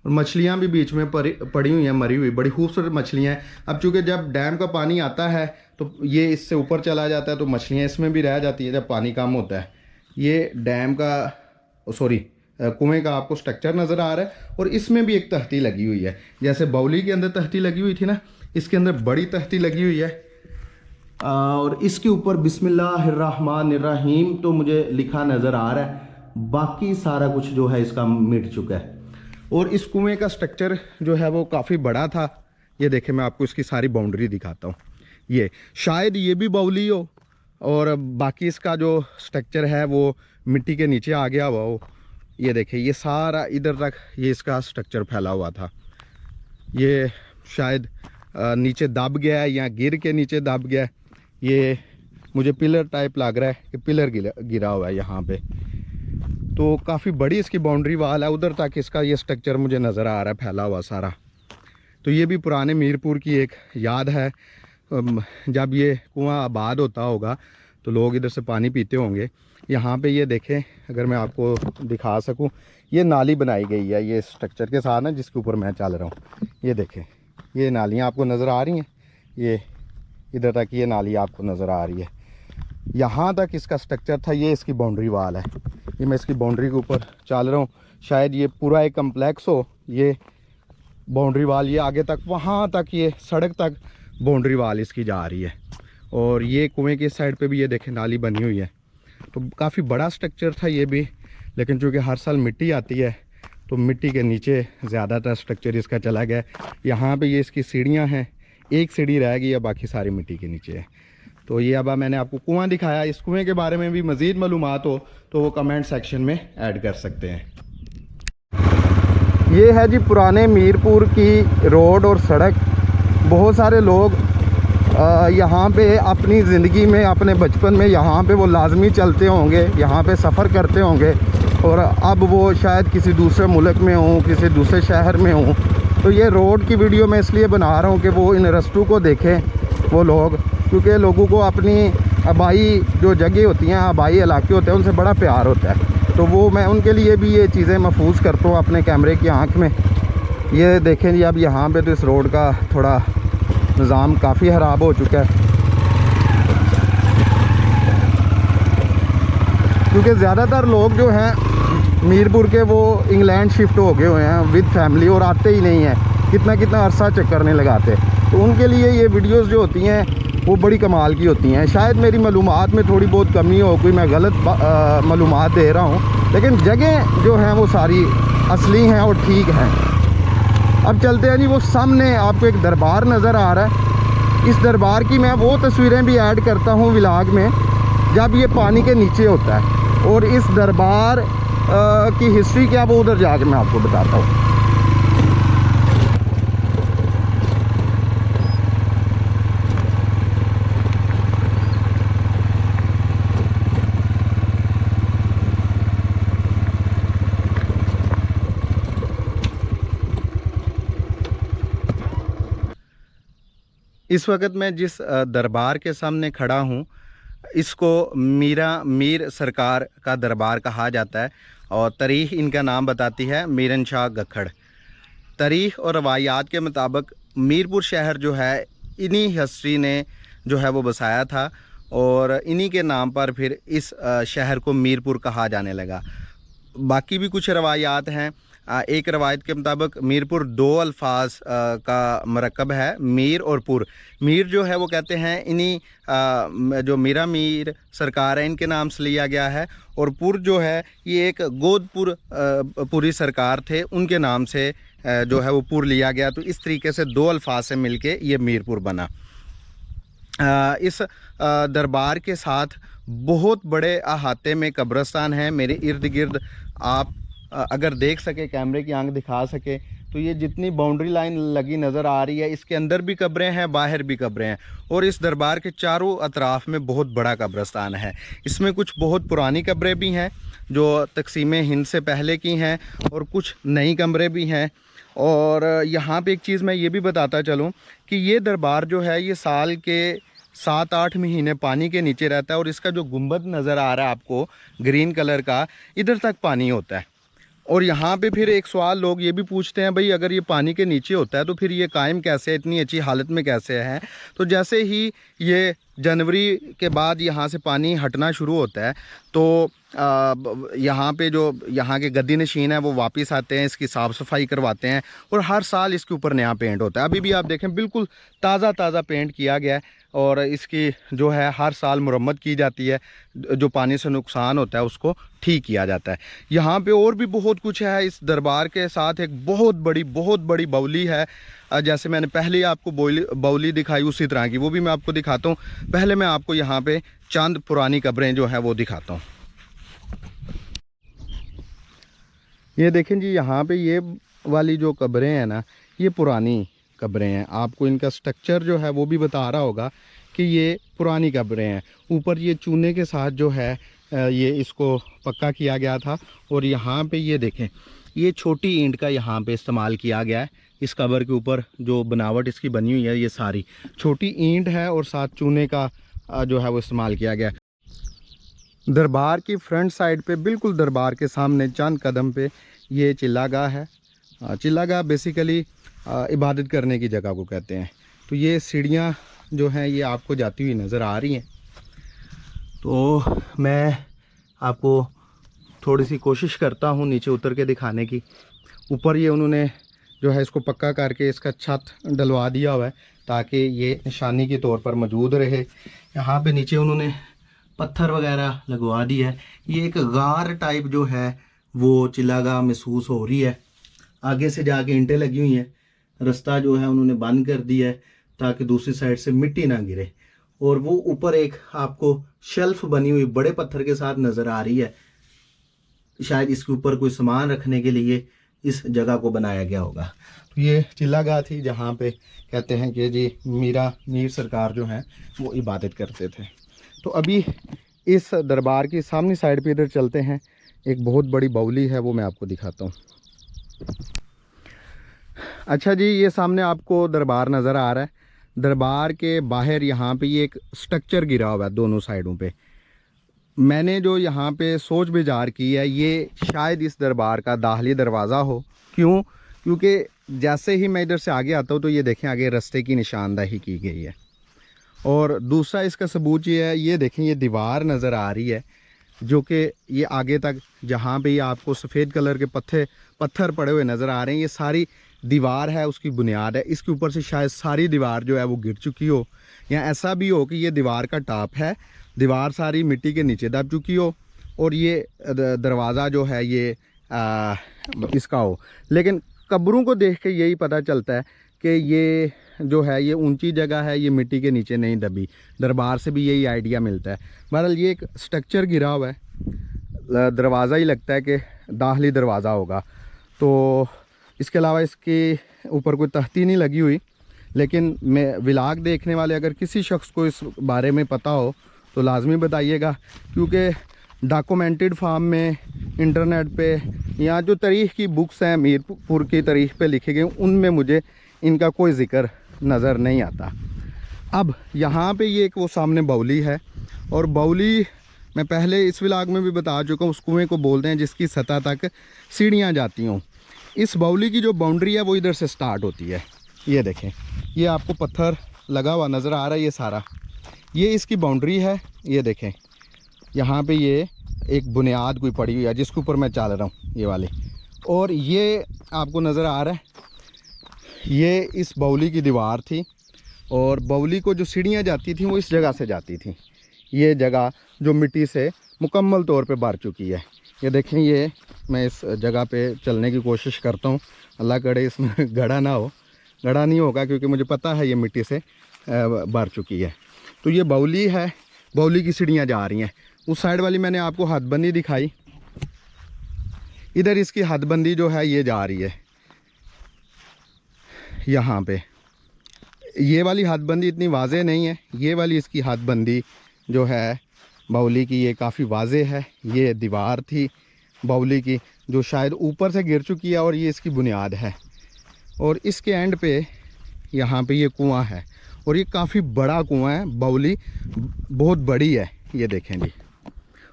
और मछलियाँ भी बीच में पड़ी हुई हैं, मरी हुई, बड़ी खूबसूरत मछलियाँ हैं। अब चूँकि जब डैम का पानी आता है तो ये इससे ऊपर चला जाता है तो मछलियाँ इसमें भी रह जाती है जब पानी कम होता है। ये डैम का कुएं का आपको स्ट्रक्चर नज़र आ रहा है और इसमें भी एक तख्ती लगी हुई है। जैसे बाउली के अंदर तख्ती लगी हुई थी ना, इसके अंदर बड़ी तख्ती लगी हुई है और इसके ऊपर बिस्मिल्लाहिर्रहमानिर्रहीम तो मुझे लिखा नज़र आ रहा है। बाकी सारा कुछ जो है इसका मिट चुका है। और इस कुएं का स्ट्रक्चर जो है वो काफ़ी बड़ा था। ये देखें, मैं आपको इसकी सारी बाउंड्री दिखाता हूँ। ये शायद ये भी बाउली हो, और बाकी इसका जो स्ट्रक्चर है वो मिट्टी के नीचे आ गया हुआ हो। ये देखें, ये सारा इधर तक ये इसका स्ट्रक्चर फैला हुआ था। ये शायद नीचे दब गया है या गिर के नीचे दब गया है। ये मुझे पिलर टाइप लग रहा है कि पिलर गिरा हुआ है यहाँ पे। तो काफ़ी बड़ी इसकी बाउंड्री वाल है, उधर तक इसका ये स्ट्रक्चर मुझे नज़र आ रहा है फैला हुआ सारा। तो ये भी पुराने मीरपुर की एक याद है। जब ये कुआं आबाद होता होगा तो लोग इधर से पानी पीते होंगे। यहाँ पे ये देखें, अगर मैं आपको दिखा सकूँ, ये नाली बनाई गई है ये स्ट्रक्चर के साथ ना, जिसके ऊपर मैं चल रहा हूँ। ये देखें, ये नालियाँ आपको नज़र आ रही हैं, ये इधर तक ये नाली आपको नज़र आ रही है। यहाँ तक इसका स्ट्रक्चर था, ये इसकी बाउंड्री वाल है। ये मैं इसकी बाउंड्री के ऊपर चल रहा हूँ, शायद ये पूरा एक कम्प्लेक्स हो। ये बाउंड्री वाल ये आगे तक, वहाँ तक ये सड़क तक बाउंड्री वाल इसकी जा रही है। और ये कुएं के साइड पे भी ये देखें नाली बनी हुई है। तो काफ़ी बड़ा स्ट्रक्चर था ये भी, लेकिन चूँकि हर साल मिट्टी आती है तो मिट्टी के नीचे ज़्यादातर स्ट्रक्चर इसका चला गया। यहाँ पे ये इसकी सीढ़ियाँ हैं, एक सीढ़ी रह गई है, बाकी सारी मिट्टी के नीचे है। तो ये अब मैंने आपको कुआं दिखाया। इस कुएं के बारे में भी मज़ीद मालूमात हो तो वो कमेंट सेक्शन में ऐड कर सकते हैं। ये है जी पुराने मीरपुर की रोड और सड़क। बहुत सारे लोग यहाँ पे अपनी ज़िंदगी में, अपने बचपन में यहाँ पे वो लाजमी चलते होंगे, यहाँ पे सफ़र करते होंगे, और अब वो शायद किसी दूसरे मुल्क में हों, किसी दूसरे शहर में हों। तो ये रोड की वीडियो मैं इसलिए बना रहा हूँ कि वो इन रस्तों को देखें वो लोग, क्योंकि लोगों को अपनी आबाई जो जगह होती हैं, आबाई इलाके होते हैं, उनसे बड़ा प्यार होता है। तो वो मैं उनके लिए भी ये चीज़ें महफूज करता हूँ अपने कैमरे की आँख में। ये देखें जी, अब यहाँ पे तो इस रोड का थोड़ा निज़ाम काफ़ी ख़राब हो चुका है, क्योंकि ज़्यादातर लोग जो हैं मीरपुर के वो इंग्लैंड शिफ्ट हो गए हुए हैं विद फैमिली, और आते ही नहीं हैं, कितना अरसा चक्कर नहीं लगाते। तो उनके लिए ये वीडियोस जो होती हैं वो बड़ी कमाल की होती हैं। शायद मेरी मालूमात में थोड़ी बहुत कमी हो, कोई मैं गलत मालूमात दे रहा हूँ, लेकिन जगह जो हैं वो सारी असली हैं और ठीक हैं। अब चलते हैं जी, वो सामने आपको एक दरबार नज़र आ रहा है। इस दरबार की मैं वो तस्वीरें भी ऐड करता हूँ व्लॉग में जब ये पानी के नीचे होता है। और इस दरबार की हिस्ट्री क्या, वो उधर जाके मैं आपको बताता हूँ। इस वक्त मैं जिस दरबार के सामने खड़ा हूँ, इसको मीर सरकार का दरबार कहा जाता है, और तारीख़ इनका नाम बताती है मीरन शाह गखड़। तारीख़ और रवायात के मुताबिक मीरपुर शहर जो है इन्हीं हिस्ट्री ने जो है वो बसाया था, और इन्हीं के नाम पर फिर इस शहर को मीरपुर कहा जाने लगा। बाकी भी कुछ रवायात हैं। एक रवायत के मुताबिक मीरपुर दो अल्फाज का मरकब है, मीर और पुर। मीर जो है वो कहते हैं इन्हीं जो मीरा मीर सरकार है इनके नाम से लिया गया है, और पुर जो है ये एक गोदपुर पुरी सरकार थे, उनके नाम से जो है वो पुर लिया गया। तो इस तरीके से दो अल्फाज से मिलके ये मीरपुर बना। इस दरबार के साथ बहुत बड़े अहाते में कब्रिस्तान है। मेरे इर्द गिर्द आप अगर देख सके, कैमरे की आंख दिखा सके, तो ये जितनी बाउंड्री लाइन लगी नज़र आ रही है, इसके अंदर भी कब्रें हैं, बाहर भी कब्रें हैं, और इस दरबार के चारों अतराफ़ में बहुत बड़ा कब्रिस्तान है। इसमें कुछ बहुत पुरानी कब्रें भी हैं जो तकसीम हिंद से पहले की हैं, और कुछ नई कब्रें भी हैं। और यहाँ पे एक चीज़ मैं ये भी बताता चलूँ कि ये दरबार जो है ये साल के 7-8 महीने पानी के नीचे रहता है, और इसका जो गुंबद नज़र आ रहा है आपको ग्रीन कलर का, इधर तक पानी होता है। और यहाँ पे फिर एक सवाल लोग ये भी पूछते हैं, भाई अगर ये पानी के नीचे होता है तो फिर ये कायम कैसे है, इतनी अच्छी हालत में कैसे है। तो जैसे ही ये जनवरी के बाद यहाँ से पानी हटना शुरू होता है, तो यहाँ पे जो यहाँ के गद्दी नशीन है वो वापस आते हैं, इसकी साफ़ सफाई करवाते हैं और हर साल इसके ऊपर नया पेंट होता है। अभी भी आप देखें बिल्कुल ताज़ा पेंट किया गया है और इसकी जो है हर साल मुरम्मत की जाती है, जो पानी से नुकसान होता है उसको ठीक किया जाता है। यहाँ पे और भी बहुत कुछ है। इस दरबार के साथ एक बहुत बड़ी बाउली है, जैसे मैंने पहले ही आपको बाउली दिखाई उसी तरह की वो भी मैं आपको दिखाता हूँ। पहले मैं आपको यहाँ पे चंद पुरानी कब्रें जो हैं वो दिखाता हूँ। ये देखें जी, यहाँ पे ये वाली जो कब्रें हैं ना, ये पुरानी कब्रें हैं। आपको इनका स्ट्रक्चर जो है वो भी बता रहा होगा कि ये पुरानी कब्रें हैं। ऊपर ये चूने के साथ जो है ये इसको पक्का किया गया था। और यहाँ पे ये देखें, ये छोटी ईंट का यहाँ पे इस्तेमाल किया गया है। इस कब्र के ऊपर जो बनावट इसकी बनी हुई है ये सारी छोटी ईंट है और साथ चूने का जो है वो इस्तेमाल किया गया है। दरबार की फ्रंट साइड पे बिल्कुल दरबार के सामने चंद कदम पे ये चिल्लागाह है। चिल्लागाह बेसिकली इबादत करने की जगह को कहते हैं। तो ये सीढ़ियाँ जो हैं ये आपको जाती हुई नज़र आ रही हैं। तो मैं आपको थोड़ी सी कोशिश करता हूँ नीचे उतर के दिखाने की। ऊपर ये उन्होंने जो है इसको पक्का करके इसका छत डलवा दिया हुआ है ताकि ये निशानी के तौर पर मौजूद रहे। यहाँ पे नीचे उन्होंने पत्थर वगैरह लगवा दी है। ये एक गार टाइप जो है वो चिल्लागाह महसूस हो रही है। आगे से जाके ईंटें लगी हुई हैं, रास्ता जो है उन्होंने बंद कर दिया है ताकि दूसरी साइड से मिट्टी ना गिरे। और वो ऊपर एक आपको शेल्फ बनी हुई बड़े पत्थर के साथ नज़र आ रही है। शायद इसके ऊपर कोई सामान रखने के लिए इस जगह को बनाया गया होगा। तो ये चिल्लागाह थी जहाँ पे कहते हैं कि जी मीर सरकार जो हैं वो इबादत करते थे। तो अभी इस दरबार की सामने साइड पे इधर चलते हैं। एक बहुत बड़ी बाउली है वो मैं आपको दिखाता हूँ। अच्छा जी, ये सामने आपको दरबार नज़र आ रहा है। दरबार के बाहर यहाँ पे ये एक स्ट्रक्चर गिरा हुआ है दोनों साइडों पे। मैंने जो यहाँ पे सोच विचार की है ये शायद इस दरबार का दाखिली दरवाज़ा हो। क्यों? क्योंकि जैसे ही मैं इधर से आगे आता हूँ तो ये देखें आगे रास्ते की निशानदाही की गई है। और दूसरा इसका सबूत ये है, ये देखें ये दीवार नज़र आ रही है जो कि ये आगे तक जहाँ पे ये आपको सफ़ेद कलर के पत्थर पड़े हुए नज़र आ रहे हैं, ये सारी दीवार है, उसकी बुनियाद है। इसके ऊपर से शायद सारी दीवार जो है वो गिर चुकी हो, या ऐसा भी हो कि ये दीवार का टॉप है, दीवार सारी मिट्टी के नीचे दब चुकी हो और ये दरवाज़ा जो है ये इसका हो। लेकिन कब्रों को देख के यही पता चलता है कि ये जो है ये ऊंची जगह है, ये मिट्टी के नीचे नहीं दबी। दरबार से भी यही आइडिया मिलता है। बहरहाल ये एक स्ट्रक्चर गिरा हुआ है, दरवाज़ा ही लगता है कि दाखिली दरवाज़ा होगा। तो इसके अलावा इसके ऊपर कोई तख्ती नहीं लगी हुई। लेकिन मैं व्लॉग देखने वाले अगर किसी शख्स को इस बारे में पता हो तो लाजमी बताइएगा, क्योंकि डॉक्यूमेंटेड फॉर्म में इंटरनेट पे या जो तारीख़ की बुक्स हैं मीरपुर की तारीख़ पे लिखे गए उनमें मुझे इनका कोई ज़िक्र नज़र नहीं आता। अब यहाँ पे ये एक वो सामने बाउली है, और बाउली मैं पहले इस व्लॉग में भी बता चुका हूँ, उस कुएँ को बोलते हैं जिसकी सतह तक सीढ़ियाँ जाती हों। इस बाउली की जो बाउंड्री है वो इधर से स्टार्ट होती है। ये देखें, ये आपको पत्थर लगा हुआ नज़र आ रहा है, ये सारा ये इसकी बाउंड्री है। ये देखें यहाँ पे ये एक बुनियाद कोई पड़ी हुई है जिसके ऊपर मैं चल रहा हूँ, ये वाली। और ये आपको नज़र आ रहा है, ये इस बाउली की दीवार थी और बाउली को जो सीढ़ियाँ जाती थी वो इस जगह से जाती थी। ये जगह जो मिट्टी से मुकम्मल तौर पे भर चुकी है। ये देखें, ये मैं इस जगह पे चलने की कोशिश करता हूँ, अल्लाह करे इसमें गड़ा ना हो। गड़ा नहीं होगा क्योंकि मुझे पता है ये मिट्टी से भर चुकी है। तो ये बाउली है, बाउली की सीढ़ियाँ जा रही हैं। उस साइड वाली मैंने आपको हदबंदी दिखाई, इधर इसकी हदबंदी जो है ये जा रही है यहाँ पे। ये वाली हदबंदी इतनी वाज़ेह नहीं है, ये वाली इसकी हदबंदी जो है बाउली की ये काफ़ी वाज़ेह है। ये दीवार थी बाउली की जो शायद ऊपर से गिर चुकी है और ये इसकी बुनियाद है। और इसके एंड पे यहाँ पे ये कुआं है और ये काफ़ी बड़ा कुआं है। बाउली बहुत बड़ी है, ये देखें जी।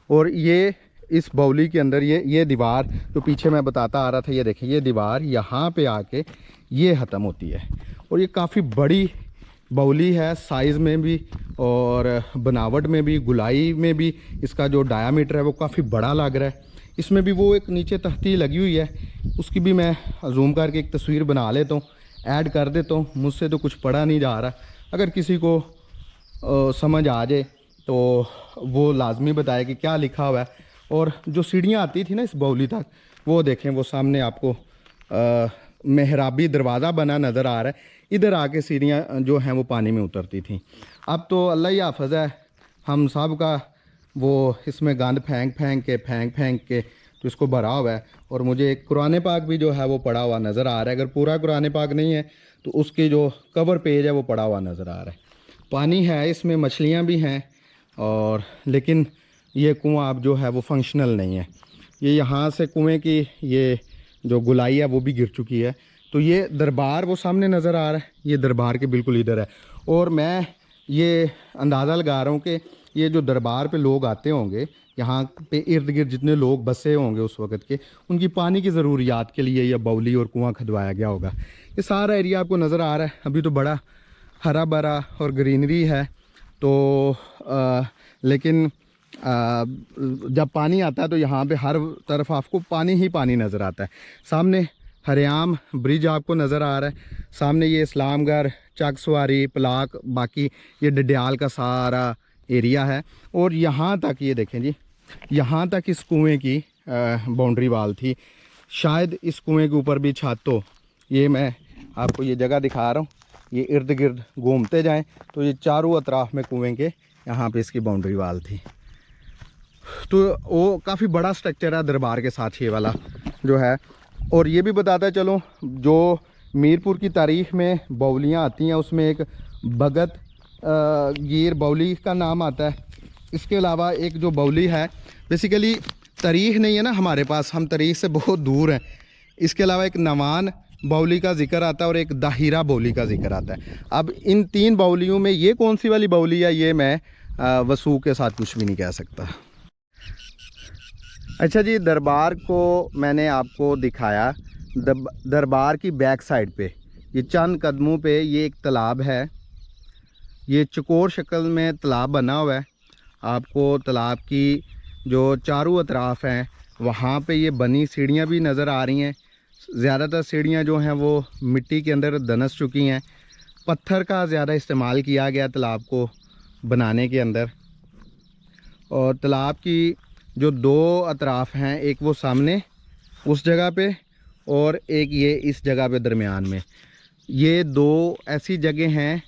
और ये इस बाउली के अंदर ये दीवार जो पीछे मैं बताता आ रहा था, ये देखें ये दीवार यहाँ पे आके ये ख़त्म होती है। और ये काफ़ी बड़ी बाउली है, साइज़ में भी और बनावट में भी, गुलाई में भी इसका जो डायामीटर है वो काफ़ी बड़ा लग रहा है। इसमें भी वो एक नीचे तख्ती लगी हुई है, उसकी भी मैं जूम करके एक तस्वीर बना लेता हूँ, ऐड कर देता हूँ। मुझसे तो कुछ पढ़ा नहीं जा रहा, अगर किसी को समझ आ जाए तो वो लाजमी बताए कि क्या लिखा हुआ है। और जो सीढ़ियाँ आती थी ना इस बाउली तक, वो देखें, वो सामने आपको मेहराबी दरवाज़ा बना नज़र आ रहा है। इधर आके सीढ़ियाँ जो हैं वो पानी में उतरती थी। अब तो अल्लाह ही हाफ़िज़ है, हम सब का वो इसमें गंद फेंक फेंक के तो इसको भरा हुआ है। और मुझे एक कुरान पाक भी जो है वो पड़ा हुआ नज़र आ रहा है। अगर पूरा कुरान पाक नहीं है तो उसकी जो कवर पेज है वो पड़ा हुआ नज़र आ रहा है। पानी है, इसमें मछलियाँ भी हैं, और लेकिन ये कुआँ अब जो है वो फंक्शनल नहीं है। ये यहाँ से कुएँ की ये जो गुलाई है वो भी गिर चुकी है। तो ये दरबार वो सामने नज़र आ रहा है, ये दरबार के बिल्कुल इधर है। और मैं ये अंदाज़ा लगा रहा हूँ कि ये जो दरबार पे लोग आते होंगे, यहाँ पे इर्द गिर्द जितने लोग बसे होंगे उस वक़्त के, उनकी पानी की ज़रूरियात के लिए यह बाउली और कुआँ खदवाया गया होगा। ये सारा एरिया आपको नज़र आ रहा है, अभी तो बड़ा हरा भरा और ग्रीनरी है। तो लेकिन जब पानी आता है तो यहाँ पे हर तरफ आपको पानी ही पानी नज़र आता है। सामने हरियाम ब्रिज आपको नज़र आ रहा है, सामने ये इस्लामगढ़, चकसवारी, पलाक, बाकी ये डडियाल का सारा एरिया है। और यहाँ तक ये देखें जी, यहाँ तक इस कुएं की बाउंड्री वाल थी। शायद इस कुएं के ऊपर भी छत हो। ये मैं आपको ये जगह दिखा रहा हूँ, ये इर्द गिर्द घूमते जाएं तो ये चारों अतराफ में कुएं के यहाँ पे इसकी बाउंड्री वाल थी। तो वो काफ़ी बड़ा स्ट्रक्चर है दरबार के साथ ये वाला जो है। और ये भी बताता चलो, जो मीरपुर की तारीख़ में बाउलियाँ आती हैं उसमें एक भगत गिर बाउली का नाम आता है। इसके अलावा एक जो बाउली है, बेसिकली तारीख़ नहीं है ना हमारे पास, हम तारीख़ से बहुत दूर हैं। इसके अलावा एक नवान बाउली का जिक्र आता है और एक दाहिरा बाउली का जिक्र आता है। अब इन तीन बाउलियों में ये कौन सी वाली बाउली है, ये मैं वसूख के साथ कुछ भी नहीं कह सकता। अच्छा जी, दरबार को मैंने आपको दिखाया। दरबार की बैक साइड पे ये चंद कदमों पे ये एक तालाब है, ये चकोर शक्ल में तालाब बना हुआ है। आपको तालाब की जो चारों अतराफ़ हैं वहाँ पे ये बनी सीढ़ियाँ भी नज़र आ रही हैं। ज़्यादातर सीढ़ियाँ जो हैं वो मिट्टी के अंदर दनस चुकी हैं। पत्थर का ज़्यादा इस्तेमाल किया गया तालाब को बनाने के अंदर। और तालाब की जो दो अतराफ़ हैं, एक वो सामने उस जगह पे और एक ये इस जगह पे दरमियान में, ये दो ऐसी जगह हैं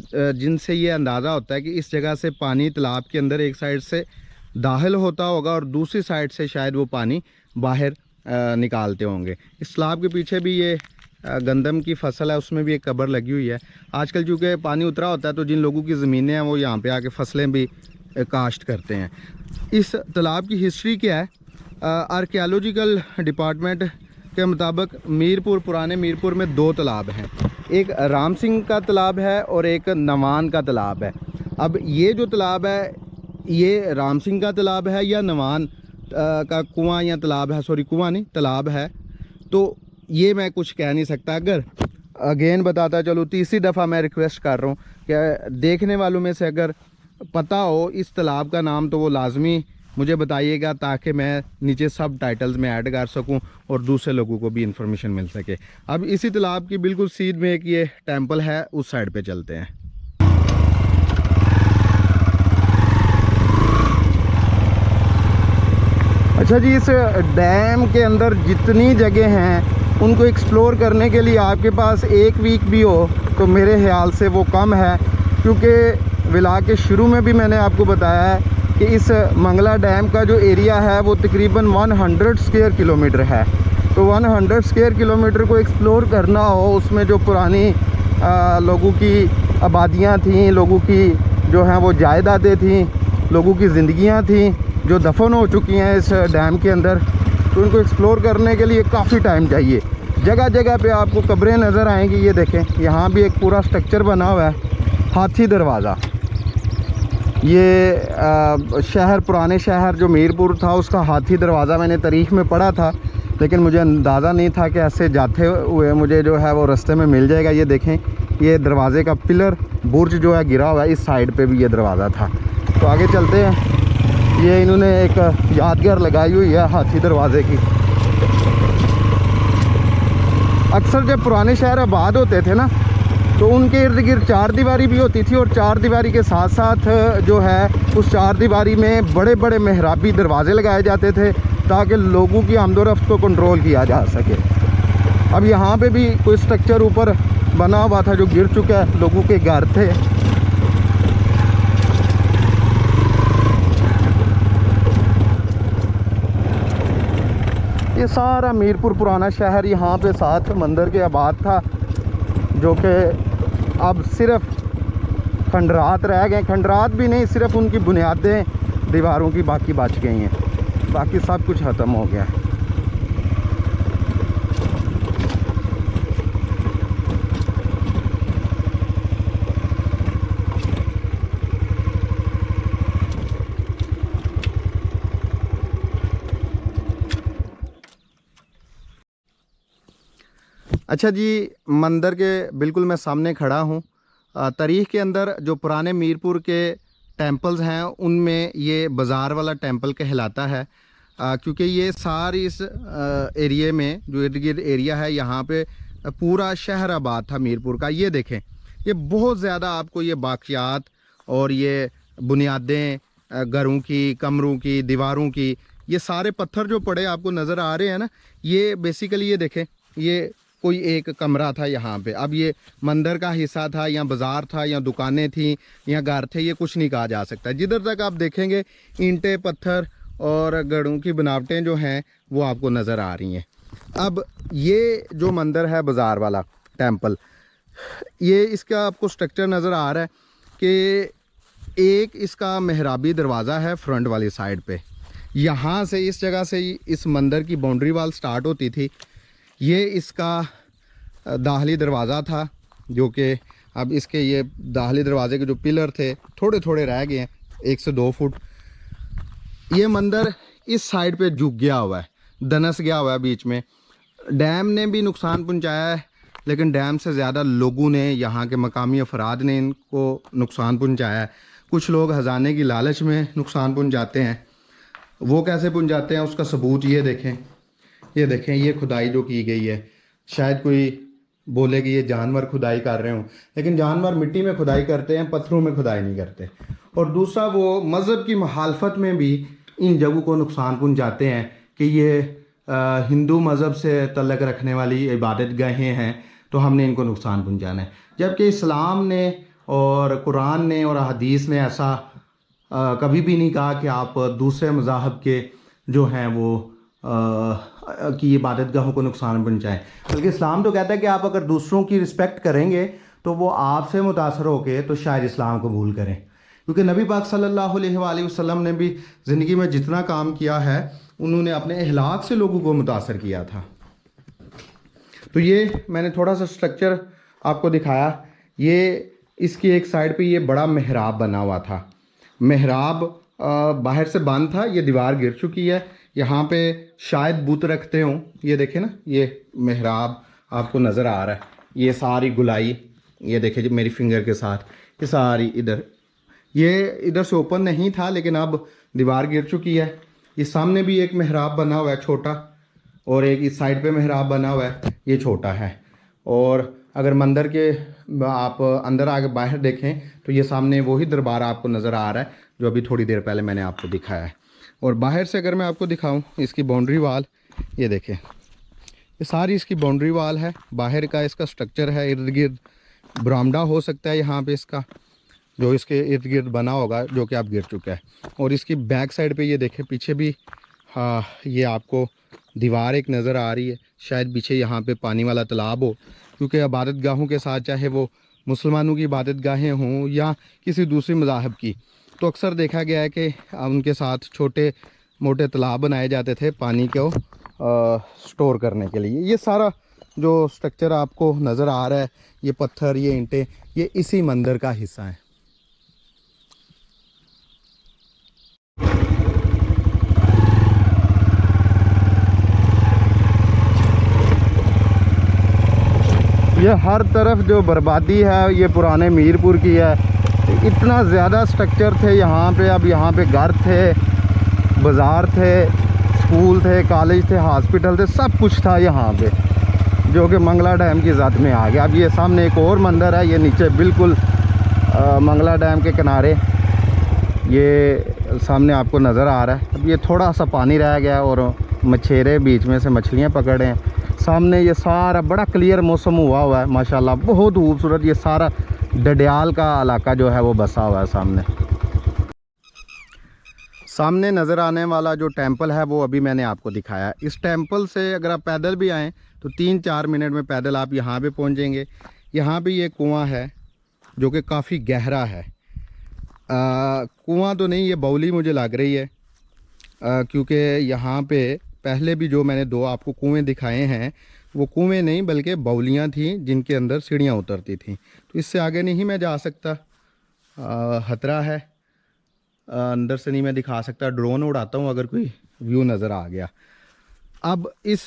जिनसे ये अंदाज़ा होता है कि इस जगह से पानी तालाब के अंदर एक साइड से दाखिल होता होगा और दूसरी साइड से शायद वो पानी बाहर निकालते होंगे। इस तालाब के पीछे भी ये गंदम की फसल है, उसमें भी एक कब्र लगी हुई है। आजकल चूँकि पानी उतरा होता है तो जिन लोगों की ज़मीनें हैं वो यहाँ पे आके फसलें भी काश्त करते हैं। इस तालाब की हिस्ट्री क्या है? आर्कियोलॉजिकल डिपार्टमेंट के मुताबिक मीरपुर, पुराने मीरपुर में दो तालाब हैं, एक राम सिंह का तालाब है और एक नवान का तालाब है। अब ये जो तालाब है ये राम सिंह का तालाब है या नवान का कुआं या तालाब है, सॉरी कुआं नहीं तालाब है, तो ये मैं कुछ कह नहीं सकता। अगर अगेन बताता चलो, तीसरी दफ़ा मैं रिक्वेस्ट कर रहा हूँ कि देखने वालों में से अगर पता हो इस तालाब का नाम तो वो लाजमी मुझे बताइएगा, ताकि मैं नीचे सब टाइटल्स में ऐड कर सकूं और दूसरे लोगों को भी इंफॉर्मेशन मिल सके। अब इसी तालाब की बिल्कुल सीध में एक ये टेंपल है, उस साइड पे चलते हैं। अच्छा जी, इस डैम के अंदर जितनी जगह हैं उनको एक्सप्लोर करने के लिए आपके पास एक वीक भी हो तो मेरे ख्याल से वो कम है, क्योंकि व्लॉग के शुरू में भी मैंने आपको बताया है कि इस मंगला डैम का जो एरिया है वो तकरीबन 100 स्क्वायर किलोमीटर है। तो 100 स्क्वायर किलोमीटर को एक्सप्लोर करना हो, उसमें जो पुरानी लोगों की आबादियाँ थीं, लोगों की जो हैं वो जायदादें थीं, लोगों की ज़िंदगियाँ थीं जो दफन हो चुकी हैं इस डैम के अंदर, तो इनको एक्सप्लोर करने के लिए काफ़ी टाइम चाहिए। जगह जगह पे आपको कब्रें नज़र आएंगी। ये देखें, यहाँ भी एक पूरा स्ट्रक्चर बना हुआ है, हाथी दरवाज़ा। ये शहर, पुराने शहर जो मीरपुर था उसका हाथी दरवाज़ा मैंने तारीख़ में पढ़ा था, लेकिन मुझे अंदाज़ा नहीं था कि ऐसे जाते हुए मुझे जो है वो रास्ते में मिल जाएगा। ये देखें, ये दरवाज़े का पिलर बुर्ज जो है गिरा हुआ है, इस साइड पे भी ये दरवाज़ा था। तो आगे चलते हैं। ये इन्होंने एक यादगार लगाई हुई है हाथी दरवाज़े की। अक्सर जब पुराने शहर आबाद होते थे ना, तो उनके इर्द गिर्द चार दीवारी भी होती थी, और चार दीवारी के साथ साथ जो है उस चार दीवारी में बड़े बड़े मेहराबी दरवाज़े लगाए जाते थे, ताकि लोगों की आमदोरफ्त को कंट्रोल किया जा सके। अब यहाँ पे भी कोई स्ट्रक्चर ऊपर बना हुआ था जो गिर चुका है, लोगों के घर थे। ये सारा मीरपुर पुराना शहर यहाँ पे साथ मंदिर के आबाद था, जो कि अब सिर्फ खंडरात रह गए। खंडरात भी नहीं, सिर्फ उनकी बुनियादें दीवारों की बाकी बच गई हैं, बाकी सब कुछ ख़त्म हो गया है। अच्छा जी, मंदिर के बिल्कुल मैं सामने खड़ा हूँ। तारीख़ के अंदर जो पुराने मीरपुर के टेंपल्स हैं, उनमें ये बाज़ार वाला टेंपल कहलाता है, क्योंकि ये सारी इस एरिए में जो इर्द गिर्द एरिया है, यहाँ पे पूरा शहर आबाद था मीरपुर का। ये देखें, ये बहुत ज़्यादा आपको ये बाक़ियात और ये बुनियादें घरों की, कमरों की, दीवारों की, ये सारे पत्थर जो पड़े आपको नज़र आ रहे हैं ना, ये बेसिकली ये देखें, ये कोई एक कमरा था यहाँ पे। अब ये मंदिर का हिस्सा था, या बाज़ार था, या दुकानें थी, या घर थे, ये कुछ नहीं कहा जा सकता। जिधर तक आप देखेंगे ईंटें, पत्थर और गढ़ों की बनावटें जो हैं वो आपको नज़र आ रही हैं। अब ये जो मंदिर है बाज़ार वाला टेंपल, ये इसका आपको स्ट्रक्चर नज़र आ रहा है कि एक इसका मेहराबी दरवाज़ा है फ्रंट वाली साइड पे। यहाँ से, इस जगह से इस मंदिर की बाउंड्री वाल स्टार्ट होती थी। ये इसका दाखिली दरवाज़ा था, जो कि अब इसके ये दाखिली दरवाज़े के जो पिलर थे थोड़े थोड़े रह गए हैं, 1 से 2 फुट। ये मंदिर इस साइड पे झुक गया हुआ है, दनस गया हुआ है बीच में। डैम ने भी नुकसान पहुंचाया है, लेकिन डैम से ज़्यादा लोगों ने, यहाँ के मकामी अफराद ने इनको नुकसान पहुंचाया है। कुछ लोग ख़जाने की लालच में नुकसान पहुंचाते हैं। वो कैसे पहुंचाते हैं उसका सबूत ये देखें। ये देखें, ये खुदाई जो की गई है, शायद कोई बोले कि ये जानवर खुदाई कर रहे हों, लेकिन जानवर मिट्टी में खुदाई करते हैं, पत्थरों में खुदाई नहीं करते। और दूसरा, वो मज़हब की मुखालफत में भी इन जगहों को नुकसान पहुंचाते हैं कि ये हिंदू मज़हब से तल्लक़ रखने वाली इबादत गाहें हैं, तो हमने इनको नुकसान पहुंचाना है। जबकि इस्लाम ने और कुरान ने और हदीस ने ऐसा कभी भी नहीं कहा कि आप दूसरे मज़ाहब के जो हैं वो की इबादत गाहों को नुकसान पहुंचाएं। बल्कि इस्लाम तो कहता है कि आप अगर दूसरों की रिस्पेक्ट करेंगे तो वो आपसे मुतासर होके तो शायद इस्लाम कबूल करें। क्योंकि नबी पाक सल्लल्लाहु अलैहि वसल्लम ने भी ज़िंदगी में जितना काम किया है, उन्होंने अपने अहलाक से लोगों को मुतासर किया था। तो ये मैंने थोड़ा सा स्ट्रक्चर आपको दिखाया। ये इसकी एक साइड पे ये बड़ा मेहराब बना हुआ था। मेहराब बाहर से बंद था, ये दीवार गिर चुकी है। यहाँ पे शायद बुत रखते हों। ये देखें ना, ये मेहराब आपको नज़र आ रहा है। ये सारी गुलाई, ये देखें जी मेरी फिंगर के साथ, ये सारी इधर, ये इधर से ओपन नहीं था, लेकिन अब दीवार गिर चुकी है। ये सामने भी एक मेहराब बना हुआ है छोटा, और एक इस साइड पे मेहराब बना हुआ है, ये छोटा है। और अगर मंदिर के आप अंदर आके बाहर देखें तो ये सामने वही दरबार आपको नज़र आ रहा है जो अभी थोड़ी देर पहले मैंने आपको दिखाया है। और बाहर से अगर मैं आपको दिखाऊं, इसकी बाउंड्री वाल ये देखें, ये सारी इसकी बाउंड्री वाल है। बाहर का इसका स्ट्रक्चर है, इर्द गिर्द बरामदा हो सकता है यहाँ पे इसका, जो इसके इर्द गिर्द बना होगा, जो कि अब गिर चुका है। और इसकी बैक साइड पे ये देखें, पीछे भी ये आपको दीवार एक नज़र आ रही है। शायद पीछे यहाँ पे पानी वाला तालाब हो, क्योंकि इबादत गाहों के साथ, चाहे वो मुसलमानों की इबादत गाहें हों या किसी दूसरी मज़ाहब की, तो अक्सर देखा गया है कि उनके साथ छोटे मोटे तालाब बनाए जाते थे पानी को स्टोर करने के लिए। ये सारा जो स्ट्रक्चर आपको नज़र आ रहा है, ये पत्थर, ये ईंटें, ये इसी मंदिर का हिस्सा है। ये हर तरफ जो बर्बादी है ये पुराने मीरपुर की है। इतना ज़्यादा स्ट्रक्चर थे यहाँ पे। अब यहाँ पे घर थे, बाज़ार थे, स्कूल थे, कॉलेज थे, हॉस्पिटल थे, सब कुछ था यहाँ पे, जो कि मंगला डैम की ज़द में आ गया। अब ये सामने एक और मंदिर है, ये नीचे बिल्कुल मंगला डैम के किनारे, ये सामने आपको नज़र आ रहा है। अब ये थोड़ा सा पानी रह गया और मछेरे बीच में से मछलियाँ पकड़े हैं। सामने ये सारा बड़ा क्लियर मौसम हुआ है माशाल्लाह, बहुत खूबसूरत। ये सारा डडियाल का इलाका जो है वो बसा हुआ है। सामने नज़र आने वाला जो टेंपल है वो अभी मैंने आपको दिखाया। इस टेंपल से अगर आप पैदल भी आएँ तो 3-4 मिनट में पैदल आप यहाँ पे पहुँचेंगे। यहाँ पे ये कुआं है जो कि काफ़ी गहरा है। कुआं तो नहीं, ये बाउली मुझे लग रही है, क्योंकि यहाँ पे पहले भी जो मैंने 2 आपको कुएं दिखाए हैं वो कुएं नहीं बल्कि बाउलियाँ थी जिनके अंदर सीढ़ियाँ उतरती थी। तो इससे आगे नहीं मैं जा सकता, खतरा है। अंदर से नहीं मैं दिखा सकता। ड्रोन उड़ाता हूँ अगर कोई व्यू नज़र आ गया। अब इस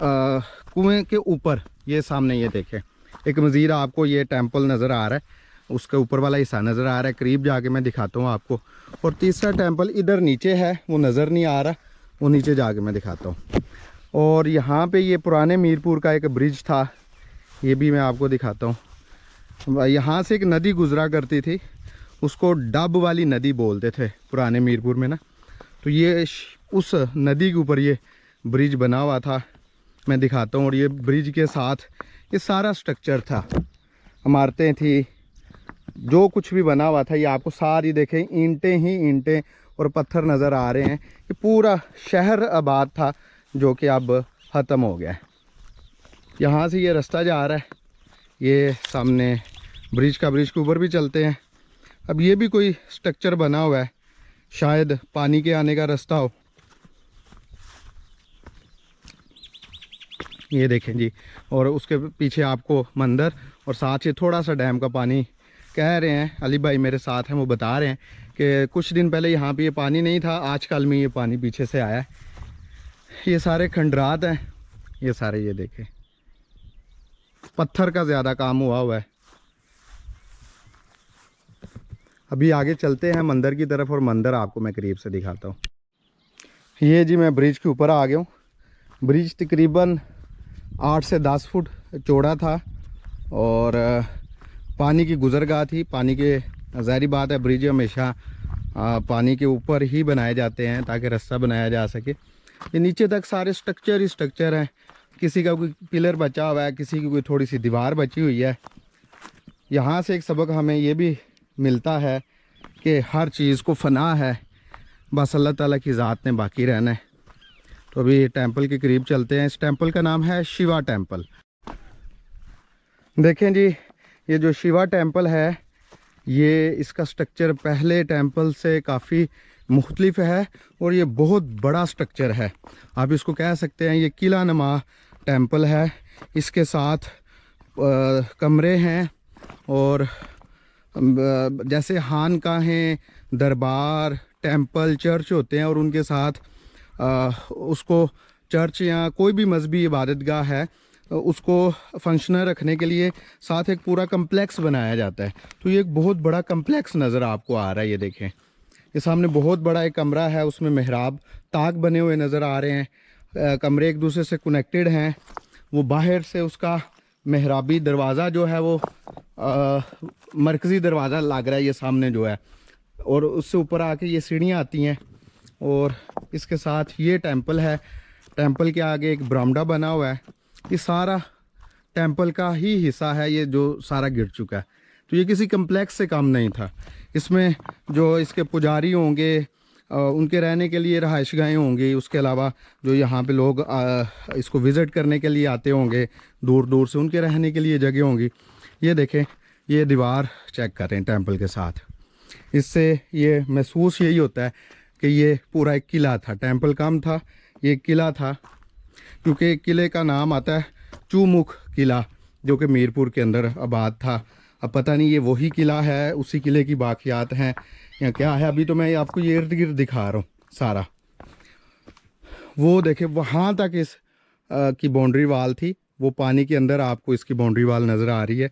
कुएं के ऊपर ये सामने ये देखें, एक मज़ीद आपको ये टेंपल नज़र आ रहा है, उसके ऊपर वाला हिस्सा नज़र आ रहा है। करीब जाके मैं दिखाता हूँ आपको। और तीसरा टेंपल इधर नीचे है, वो नज़र नहीं आ रहा, वो नीचे जाके मैं दिखाता हूँ। और यहाँ पे ये पुराने मीरपुर का एक ब्रिज था, ये भी मैं आपको दिखाता हूँ। यहाँ से एक नदी गुजरा करती थी, उसको डब वाली नदी बोलते थे पुराने मीरपुर में ना। तो ये उस नदी के ऊपर ये ब्रिज बना हुआ था, मैं दिखाता हूँ। और ये ब्रिज के साथ ये सारा स्ट्रक्चर था, इमारतें थी, जो कुछ भी बना हुआ था ये आपको सारी देखें ईंटें ही ईंटें और पत्थर नज़र आ रहे हैं। ये पूरा शहर आबाद था जो कि अब ख़त्म हो गया है। यहाँ से ये रास्ता जा रहा है, ये सामने ब्रिज के ऊपर भी चलते हैं। अब ये भी कोई स्ट्रक्चर बना हुआ है, शायद पानी के आने का रास्ता हो। ये देखें जी, और उसके पीछे आपको मंदिर और साथ ही थोड़ा सा डैम का पानी। कह रहे हैं अली भाई मेरे साथ हैं, वो बता रहे हैं कि कुछ दिन पहले यहाँ पे ये पानी नहीं था, आजकल में ये पानी पीछे से आया है। ये सारे खंडरात हैं, ये सारे ये देखें पत्थर का ज़्यादा काम हुआ है। अभी आगे चलते हैं मंदिर की तरफ और मंदिर आपको मैं करीब से दिखाता हूँ। ये जी मैं ब्रिज के ऊपर आ गया हूँ। ब्रिज तकरीबन 8 से 10 फुट चौड़ा था और पानी की गुजरगाह थी। पानी के ज़ाहिर बात है ब्रिज हमेशा पानी के ऊपर ही बनाए जाते हैं ताकि रास्ता बनाया जा सके। ये नीचे तक सारे स्ट्रक्चर ही स्ट्रक्चर हैं, किसी का कोई पिलर बचा हुआ है, किसी की कोई थोड़ी सी दीवार बची हुई है। यहाँ से एक सबक हमें ये भी मिलता है कि हर चीज़ को फ़ना है, बस अल्लाह ताला की ज़ात ने बाकी रहना है। तो अभी टेंपल के करीब चलते हैं। इस टेंपल का नाम है शिवा टेंपल। देखें जी, ये जो शिवा टेंपल है ये इसका स्ट्रक्चर पहले टेंपल से काफ़ी मुख्तलिफ है और ये बहुत बड़ा स्ट्रक्चर है। आप इसको कह सकते हैं ये किला नुमा टेंपल है। इसके साथ कमरे हैं और जैसे खानकाहें, दरबार, टेंपल, चर्च होते हैं और उनके साथ उसको चर्च या कोई भी मजहबी इबादतगाह है उसको फंक्शनल रखने के लिए साथ एक पूरा कम्प्लेक्स बनाया जाता है। तो ये एक बहुत बड़ा कम्प्लेक्स नज़र आपको आ रहा है। ये देखें, ये सामने बहुत बड़ा एक कमरा है, उसमें मेहराब ताक बने हुए नज़र आ रहे हैं। कमरे एक दूसरे से कनेक्टेड हैं। वो बाहर से उसका मेहराबी दरवाज़ा जो है वो मरकज़ी दरवाज़ा लग रहा है ये सामने जो है, और उससे ऊपर आके ये सीढ़ियाँ आती हैं। और इसके साथ ये टेंपल है, टेंपल के आगे एक बरामदा बना हुआ है। ये सारा टेंपल का ही हिस्सा है, ये जो सारा गिर चुका है। तो ये किसी कम्प्लेक्स से कम नहीं था। इसमें जो इसके पुजारी होंगे उनके रहने के लिए रहायशगाहें होंगी, उसके अलावा जो यहाँ पे लोग इसको विज़िट करने के लिए आते होंगे दूर दूर से, उनके रहने के लिए जगह होंगी। ये देखें, ये दीवार चेक करें टेंपल के साथ। इससे ये महसूस यही होता है कि ये पूरा एक किला था। टेंपल कम था, ये किला था, क्योंकि किले का नाम आता है चूमुख किला जो कि मीरपुर के अंदर आबाद था। अब पता नहीं ये वही किला है, उसी किले की बाकियात हैं या क्या है। अभी तो मैं आपको ये इर्द गिर्द दिखा रहा हूँ सारा। वो देखे वहाँ तक इस की बाउंड्री वाल थी वो पानी के अंदर आपको इसकी बाउंड्री वाल नज़र आ रही है।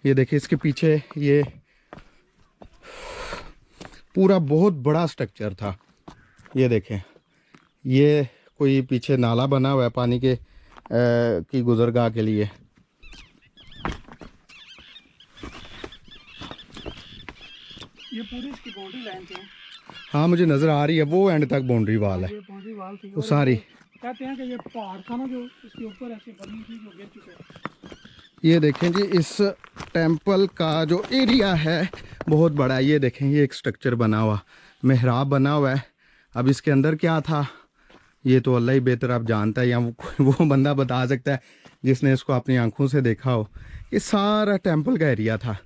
ये देखिए इसके पीछे ये पूरा बहुत बड़ा स्ट्रक्चर था। ये देखें, ये कोई पीछे नाला बना हुआ है पानी के की गुजरगाह के लिए। ये पूरी इसकी बाउंड्री लाइन थी। हाँ मुझे नज़र आ रही है, वो एंड तक बाउंड्री वाल है, ये बाउंड्री वाल थी वो सारी। कहते हैं कि ये पहाड़ था ना जो इसके ऊपर ऐसे बनी थी जो गिर चुके हैं। ये देखें जी, इस टेंपल का जो एरिया है बहुत बड़ा है। ये देखें, ये एक स्ट्रक्चर बना हुआ, मेहराब बना हुआ है। अब इसके अंदर क्या था ये तो अल्लाह ही बेहतर आप जानता है, या वो बंदा बता सकता है जिसने इसको अपनी आंखों से देखा हो। ये सारा टेंपल का एरिया था।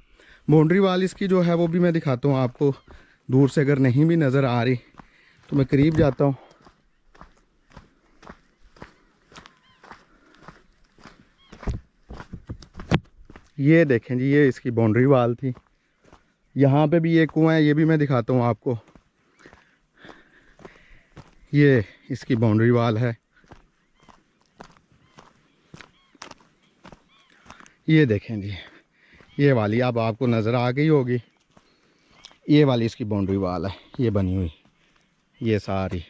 बाउंड्री वाल इसकी जो है वो भी मैं दिखाता हूँ आपको, दूर से अगर नहीं भी नज़र आ रही तो मैं करीब जाता हूँ। ये देखें जी, ये इसकी बाउंड्री वाल थी। यहाँ पे भी एक कुआं है, ये भी मैं दिखाता हूँ आपको। ये इसकी बाउंड्री वाल है। ये देखें जी, ये वाली अब आपको नज़र आ गई होगी, ये वाली इसकी बाउंड्री वाल है, ये बनी हुई ये सारी,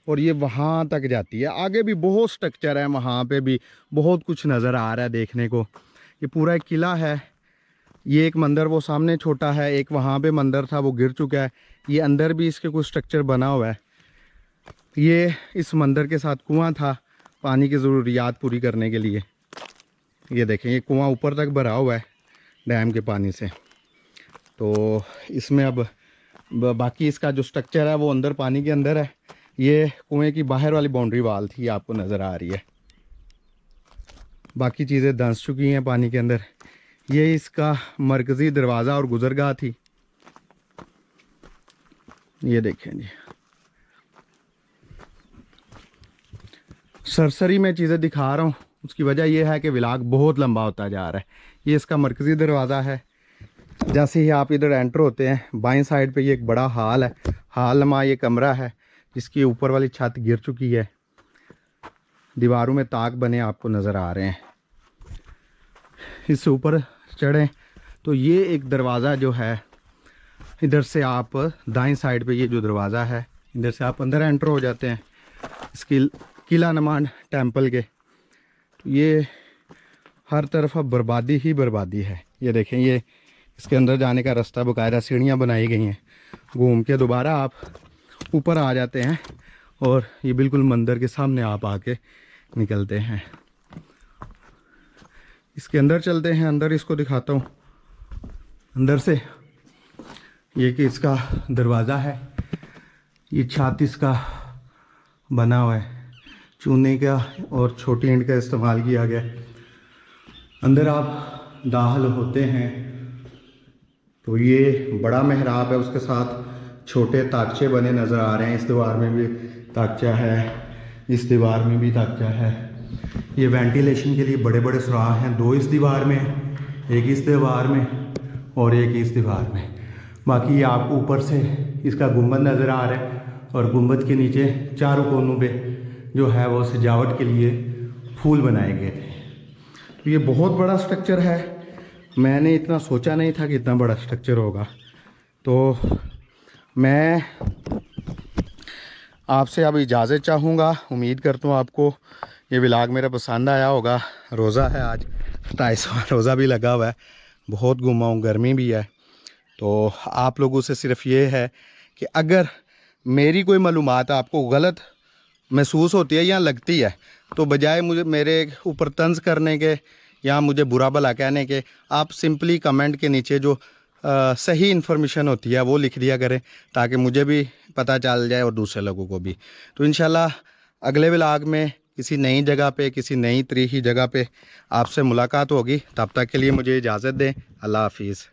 और ये वहाँ तक जाती है। आगे भी बहुत स्ट्रक्चर है, वहाँ पे भी बहुत कुछ नज़र आ रहा है देखने को। ये पूरा एक किला है। ये एक मंदिर वो सामने छोटा है, एक वहाँ पे मंदिर था वो गिर चुका है। ये अंदर भी इसके कुछ स्ट्रक्चर बना हुआ है। ये इस मंदिर के साथ कुआं था पानी की ज़रूरियात पूरी करने के लिए। ये देखें, ये कुआं ऊपर तक भरा हुआ है डैम के पानी से। तो इसमें अब बाकी इसका जो स्ट्रक्चर है वो अंदर पानी के अंदर है। ये कुएं की बाहर वाली बाउंड्री वाल थी, आपको नज़र आ रही है। बाकी चीज़ें धंस चुकी हैं पानी के अंदर। ये इसका मरकज़ी दरवाज़ा और गुजरगाह थी। ये देखें जी, सरसरी में चीज़ें दिखा रहा हूँ, उसकी वजह यह है कि व्लॉग बहुत लंबा होता जा रहा है। ये इसका मरकज़ी दरवाज़ा है। जैसे ही आप इधर एंटर होते हैं बाईं साइड पे ये एक बड़ा हाल है, हालनुमा ये कमरा है जिसकी ऊपर वाली छत गिर चुकी है। दीवारों में ताक बने आपको नज़र आ रहे हैं। इससे ऊपर चढ़ें तो ये एक दरवाज़ा जो है, इधर से आप दाईं साइड पे ये जो दरवाज़ा है, इधर से आप अंदर एंटर हो जाते हैं इसकी किला नुमा टेंपल के। तो ये हर तरफ अब बर्बादी ही बर्बादी है। ये देखें, ये इसके अंदर जाने का रास्ता बाकायदा सीढ़ियाँ बनाई गई हैं। घूम के दोबारा आप ऊपर आ जाते हैं और ये बिल्कुल मंदिर के सामने आप आके निकलते हैं। इसके अंदर चलते हैं, अंदर इसको दिखाता हूँ। अंदर से ये कि इसका दरवाज़ा है, ये छत इसका बना हुआ है, चूने का और छोटी ईंट का इस्तेमाल किया गया। अंदर आप दाखिल होते हैं तो ये बड़ा मेहराब है, उसके साथ छोटे ताकचे बने नज़र आ रहे हैं। इस दीवार में भी ताकचा है, इस दीवार में भी ताकचा है। ये वेंटिलेशन के लिए बड़े बड़े सुराख हैं, दो इस दीवार में, एक इस दीवार में और एक इस दीवार में। बाकी ये आपको ऊपर से इसका गुंबद नज़र आ रहा है और गुंबद के नीचे चारों कोनों पे जो है वो सजावट के लिए फूल बनाए गए थे। तो ये बहुत बड़ा स्ट्रक्चर है। मैंने इतना सोचा नहीं था कि इतना बड़ा स्ट्रक्चर होगा। तो मैं आपसे अब इजाज़त चाहूँगा। उम्मीद करता हूँ आपको ये व्लॉग मेरा पसंद आया होगा। रोज़ा है आज, 27वां रोज़ा भी लगा हुआ है, बहुत घूमा हूँ, गर्मी भी है। तो आप लोगों से सिर्फ ये है कि अगर मेरी कोई मालूमात आपको गलत महसूस होती है या लगती है तो बजाय मुझे मेरे ऊपर तंज करने के या मुझे बुरा भला कहने के, आप सिंपली कमेंट के नीचे जो सही इन्फॉर्मेशन होती है वो लिख दिया करें ताकि मुझे भी पता चल जाए और दूसरे लोगों को भी। तो इंशाल्लाह अगले व्लॉग में किसी नई जगह पे, किसी नई तरीकी जगह पे आपसे मुलाकात होगी। तब तक के लिए मुझे इजाज़त दें। अल्लाह हाफिज़।